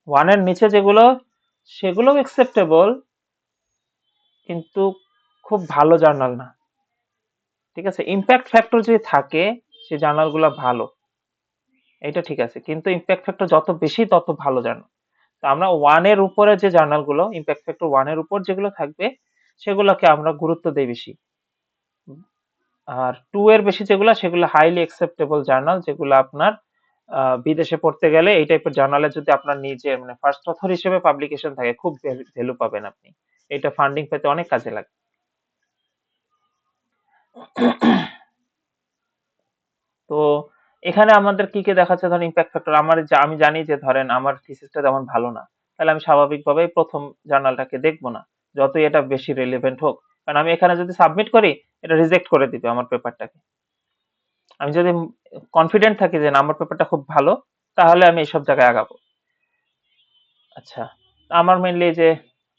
1 এর নিচে যেগুলো, সেগুলোও একসেপ্টেবল, কিন্তু খুব ভালো জার্নাল না। ঠিক আছে? ইম্প্যাক্ট ফ্যাক্টর যদি থাকে, সেই জার্নালগুলো ভালো, এটা ঠিক আছে, কিন্তু ইম্প্যাক্ট ফ্যাক্টর যত বেশি তত ভালো জার্নাল। তো আমরা 1 এর উপরে যে জার্নালগুলো, ইম্প্যাক্ট ফ্যাক্টর 1 এর উপর যেগুলো থাকবে, সেগুলোকে আমরা গুরুত্ব দেই বেশি। আর 2 এর বেশি যেগুলা সেগুলো হাইলি অ্যাকসেপ্টেবল জার্নাল, যেগুলো আপনার বিদেশে পড়তে গেলে এই টাইপের জার্নালে যদি আপনার নিজের মানে ফার্স্ট অথর হিসেবে পাবলিকেশন থাকে, খুব ভ্যালু পাবেন আপনি। এটা ফান্ডিং পেতে অনেক কাজে লাগে। তো এখানে আমাদের কি কি দেখাচ্ছে, ধরেন ইম্প্যাক্ট ফ্যাক্টর। আমি জানি যে ধরেন আমার থিসিসটা তেমন ভালো না, তাহলে আমি স্বাভাবিকভাবেই প্রথম জার্নালটাকে দেখবো না, যতই এটা বেশি রিলেভেন্ট হোক। কারণ আমি এখানে যদি সাবমিট করি, এটা রিজেক্ট করে দিবে আমার পেপারটাকে। আমি যদি কনফিডেন্ট থাকি যে না, আমার পেপারটা খুব ভালো, তাহলে আমি এইসব জায়গায় আগাবো। আচ্ছা, আমার মেইনলি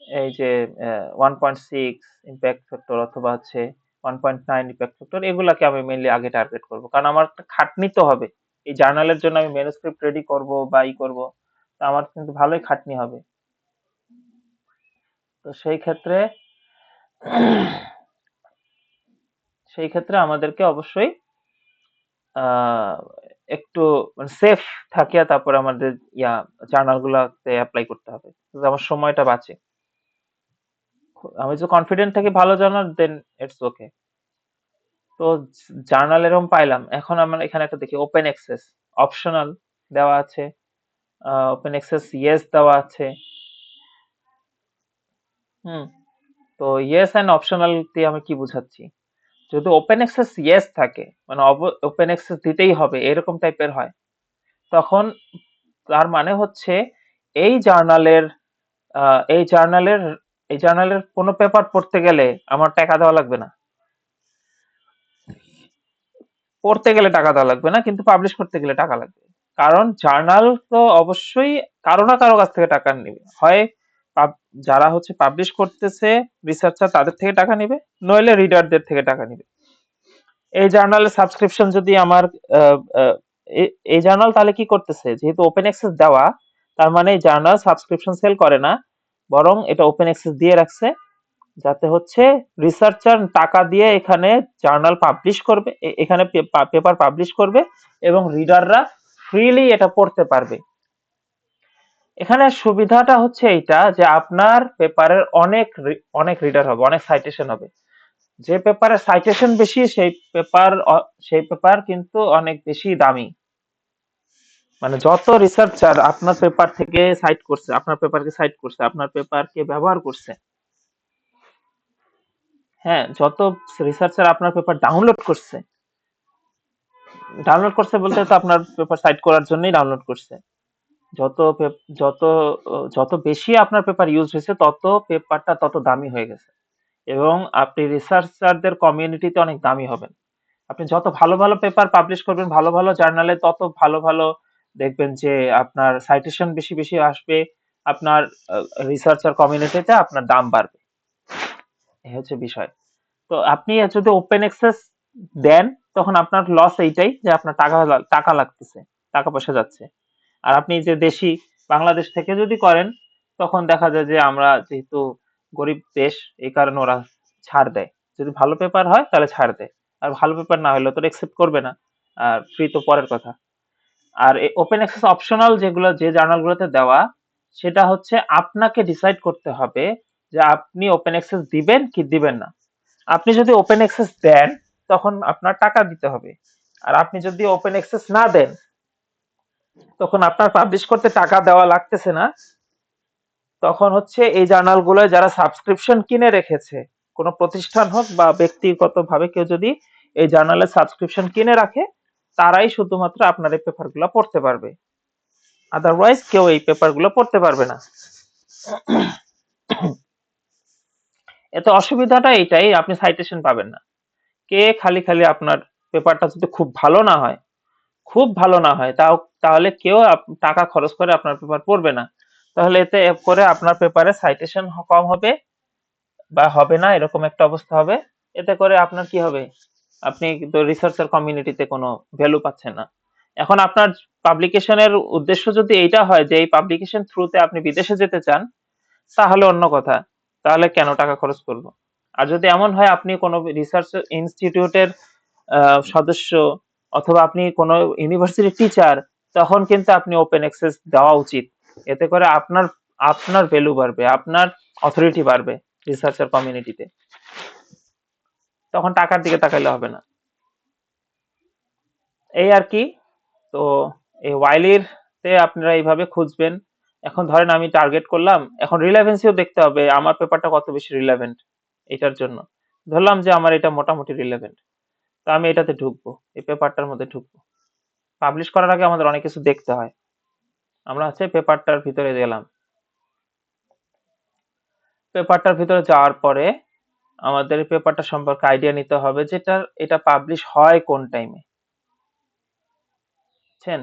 এই যে 1.6 ইম্প্যাক্ট ফ্যাক্টর অথবা হচ্ছে 1.9 ইম্প্যাক্ট ফ্যাক্টর, এগুলাকে আমি মেইনলি আগে টার্গেট করব, কারণ আমার একটা খাটনি তো হবে। এই জার্নালের জন্য আমি ম্যানুস্ক্রিপ্ট রেডি করব বা করব, তো আমার কিন্তু ভালোই খাটনি হবে। তো সেই ক্ষেত্রে আমাদেরকে অবশ্যই আহ একটু মানে সেফ থাকিয়া তারপর আমাদের জার্নাল গুলাতে অ্যাপ্লাই করতে হবে, যাতে আমার সময়টা বাঁচে। আমি যদি কনফিডেন্ট থাকি ভালো জার্নাল, দেন ইটস ওকে। তো জার্নাল এরকম পাইলাম, এখন আমরা এখানে একটা দেখি ওপেন অ্যাক্সেস অপশনাল দেওয়া আছে, ওপেন অ্যাক্সেস ইয়েস দেওয়া আছে। হুম। তো ইয়েস এন্ড অপশনাল দিয়ে আমি কি বুঝাচ্ছি, যদি ওপেন অ্যাক্সেস ইয়েস থাকে মানে ওপেন অ্যাক্সেস দিতেই হবে এরকম টাইপের হয়, তখন তার মানে হচ্ছে এই জার্নালের আহ, এই জার্নালের এই জার্নালের কোনো পেপার পড়তে গেলে আমার টাকা দেওয়া লাগবে না। পড়তে গেলে টাকা দেওয়া লাগবে না, কিন্তু পাবলিশ করতে গেলে টাকা লাগবে। কারণ জার্নাল তো অবশ্যই কারো না কারো কাছ থেকে টাকা নেবে, হয় যারা হচ্ছে পাবলিশ করতেছে রিসার্চার তাদের থেকে টাকা নেবে, নইলে রিডারদের থেকে টাকা নেবে। এই জার্নালের সাবস্ক্রিপশন যদি আমার আহ, আহ, এই জার্নাল তাহলে কি করতেছে, যেহেতু ওপেন অ্যাক্সেস দেওয়া, তার মানে এই জার্নাল সাবস্ক্রিপশন সেল করে না, বরং এটা ওপেন অ্যাক্সেস দিয়ে রাখছে, যাতে হচ্ছে রিসার্চার টাকা দিয়ে এখানে জার্নাল পাবলিশ করবে, এখানে পেপার পাবলিশ করবে, এবং রিডাররা ফ্রিলি এটা পড়তে পারবে। এখানে সুবিধাটা হচ্ছে এইটা যে আপনার পেপারের অনেক রিডার হবে, অনেক সাইটেশন হবে। যে পেপারের সাইটেশন বেশি সেই পেপার কিন্তু অনেক বেশি দামি। মানে যত রিসার্চার আপনার পেপার থেকে সাইট করছে, আপনার পেপারকে সাইট করছে, আপনার পেপারকে ব্যবহার করছে, হ্যাঁ, যত রিসার্চার আপনার পেপার ডাউনলোড করছে বলতে তো আপনার পেপার সাইট করার জন্যই ডাউনলোড করছে। যত যত যত বেশি আপনার পেপার ইউজ হয়েছে, তত পেপারটা তত দামি হয়ে গেছে, এবং আপনি রিসার্চারদের কমিউনিটিতে অনেক দামি হবেন। আপনি যত ভালো ভালো পেপার পাবলিশ করবেন ভালো ভালো জার্নালে, তত ভালো ভালো দেখবেন যে আপনার সাইটেশন বেশি বেশি আসবে, আপনার রিসার্চার কমিউনিটিতে আপনার দাম বাড়বে। এই হচ্ছে বিষয়। তো আপনি যদি ওপেন অ্যাক্সেস দেন, তখন আপনার লস এইটাই যে আপনার টাকা লাগতেছে, টাকা পয়সা যাচ্ছে। আর আপনি যে দেশি বাংলাদেশ থেকে যদি করেন, তখন দেখা যায় যে আমরা যেহেতু গরিব দেশ, এই কারণে ওরা ছাড় দেয়। যদি ভালো পেপার হয় তাহলে ছাড় দেয়, আর ভালো পেপার না হলে তো একসেপ্ট করবে না। আর ফ্রি তো পরের কথা। আর এই ওপেন অ্যাক্সেস অপশনাল যেগুলো, যে জার্নালগুলোতে দেওয়া, সেটা হচ্ছে আপনাকে ডিসাইড করতে হবে যে আপনি ওপেন অ্যাক্সেস দিবেন কি দিবেন না। আপনি যদি ওপেন অ্যাক্সেস দেন, তখন আপনার টাকা দিতে হবে। আর আপনি যদি ওপেন অ্যাক্সেস না দেন, তখন আপনার পাবলিশ করতে টাকা দেওয়া লাগতেছে না। তখন হচ্ছে এই জার্নালগুলো যারা সাবস্ক্রিপশন কিনে রেখেছে, কোনো প্রতিষ্ঠান হোক বা ব্যক্তিগতভাবে কেউ যদি এই জার্নালের সাবস্ক্রিপশন কিনে রাখে, তারাই শুধুমাত্র আপনার এই পেপারগুলো পড়তে পারবে। আদারওয়াইজ কেউ এই পেপারগুলো পড়তে পারবে না। এতে অসুবিধাটা এইটাই, আপনি সাইটেশন পাবেন না। কে খালি খালি আপনার পেপারটা যদি খুব ভালো না হয় তাহলে কেউ টাকা খরচ করে আপনার পেপার পড়বে না। তাহলে এতে করে আপনার পেপারে সাইটেশন কম হবে বা হবে না, এরকম একটা অবস্থা হবে। এতে করে আপনার কি হবে, আপনি কিন্তু রিসার্চার কমিউনিটিতে কোনো ভ্যালু পাচ্ছেন না। এখন আপনার পাবলিকেশনের উদ্দেশ্য যদি এইটা হয় যে এই পাবলিকেশন থ্রুতে আপনি বিদেশে যেতে চান, তাহলে অন্য কথা, তাহলে কেন টাকা খরচ করব। আর যদি এমন হয় আপনি কোনো রিসার্চ ইনস্টিটিউটের সদস্য, অথবা আপনি কোনো ইউনিভার্সিটির টিচার, তখন কিন্তু আপনি ওপেন অ্যাক্সেস দেওয়া উচিত। এতে করে আপনার আপনার ভ্যালু বাড়বে, আপনার অথরিটি বাড়বে রিসার্চার কমিউনিটিতে। তখন টাকার দিকে তাকাইলে হবে না। এই আর কি। তো এই ওয়াইলির তে আপনারা এইভাবে খুঁজবেন। এখন ধরেন আমি টার্গেট করলাম, এখন রিলেভেন্সিও দেখতে হবে আমার পেপারটা কত বেশি রিলেভেন্ট এটার জন্য। ধরলাম যে আমার এটা মোটামুটি রিলেভেন্ট, তো আমি এটাতে ঢুকবো, এই পেপারটার মধ্যে ঢুকবো। পাবলিশ করার আগে আমাদের অনেক কিছু দেখতে হয়। আমরা হচ্ছে পেপারটার ভিতরে গেলাম, পেপারটার ভিতরে যাওয়ার পরে আমাদের এই পেপারটা সম্পর্কে আইডিয়া নিতে হবে যেটা এটা পাবলিশ হয় কোন টাইমে, বুঝছেন?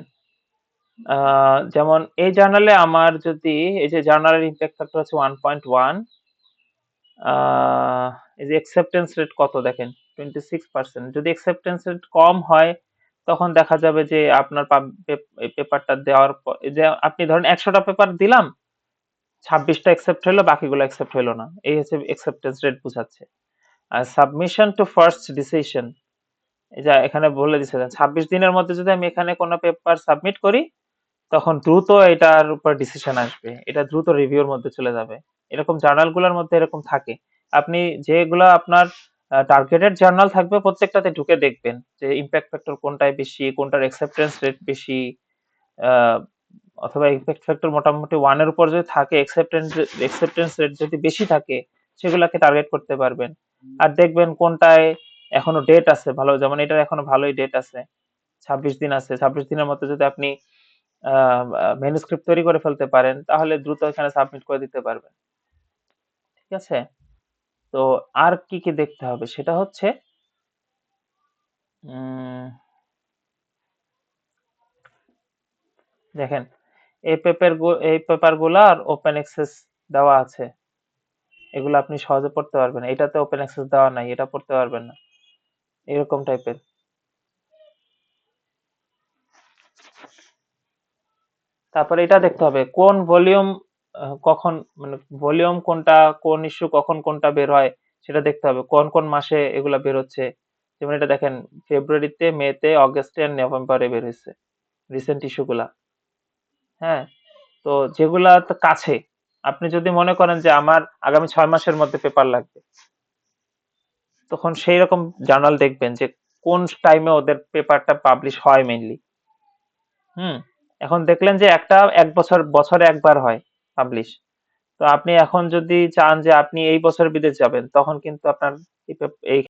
যেমন এই জার্নালে আমার যদি এই যে জার্নালের ইম্প্যাক্ট ফ্যাক্টর হচ্ছে 1.1, এই যে অ্যাকসেপ্টেন্স রেট কত দেখেন 26%। যদি অ্যাকসেপ্টেন্স রেট কম হয় তখন দেখা যাবে যে আপনার পেপারটা দেওয়ার পর এই যে আপনি ধরেন 100টা পেপার দিলাম, 26টা অ্যাকসেপ্ট হলো, বাকিগুলো অ্যাকসেপ্ট হলো না, এই হচ্ছে অ্যাকসেপ্টেন্স রেট বোঝাচ্ছে। আর সাবমিশন টু ফার্স্ট ডিসিশন, এই যে এখানে বলে দিচ্ছে 26 দিনের মধ্যে যদি আমি এখানে কোনো পেপার সাবমিট করি তখন দ্রুত এটার উপর ডিসিশন আসবে, এটা দ্রুত রিভিউর মধ্যে চলে যাবে। এরকম জার্নালগুলোর মধ্যে এরকম থাকে। আপনি যেগুলো আপনার টার্গেটেড জার্নাল থাকবে প্রত্যেকটাতে ঢুকে দেখবেন যে ইম্প্যাক্ট ফ্যাক্টর কোনটায় বেশি, কোনটার অ্যাকসেপ্টেন্স রেট বেশি, আহ, অথবা ইম্প্যাক্ট ফ্যাক্টর মোটামুটি 1-এর উপর যদি থাকে, অ্যাকসেপ্টেন্স রেট যদি বেশি থাকে সেগুলোকে টার্গেট করতে পারবেন। আর দেখবেন কোনটায় এখনো ডেট আছে ভালো, যেমন এটার এখনো ভালোই ডেট আছে, 26 দিন আছে। 26 দিনের মধ্যে যদি আপনি ম্যানুস্ক্রিপ্ট তৈরি করে ফেলতে পারেন তাহলে দ্রুত এখানে সাবমিট করে দিতে পারবেন। ঠিক আছে? তো আর কি কি দেখতে হবে সেটা হচ্ছে উম, দেখেন এই পেপার গুলার ওপেন অ্যাক্সেস দেওয়া আছে, এগুলো আপনি সহজে পড়তে পারবেন। এটাতে ওপেন অ্যাক্সেস দেওয়া নাই, এটা পড়তে পারবেন না, এরকম টাইপের। তারপরে এটা দেখতে হবে কোন ভলিউম কখন, মানে ভলিউম কোনটা, কোন ইস্যু কখন কোনটা বের হয় সেটা দেখতে হবে, কোন কোন মাসে এগুলা বের হচ্ছে। যেমন এটা দেখেন ফেব্রুয়ারিতে, মেতে, অগস্টে আর নভেম্বরে বের হয়েছে রিসেন্ট ইস্যুগুলা। হ্যাঁ, তো যেগুলা তো কাছে, আপনি যদি মনে করেন যে আমার আগামী 6 মাসের মধ্যে পেপার লাগবে, তখন সেই রকম জার্নাল দেখবেন যে কোন টাইমে ওদের পেপারটা পাবলিশ হয় মেইনলি। হুম, এখন দেখলেন যে একটা বছরে একবার হয় পাবলিশ, তো আপনি এখন যদি চান যে আপনি এই বছর বিদেশ যাবেন তখন কিন্তু আপনার এই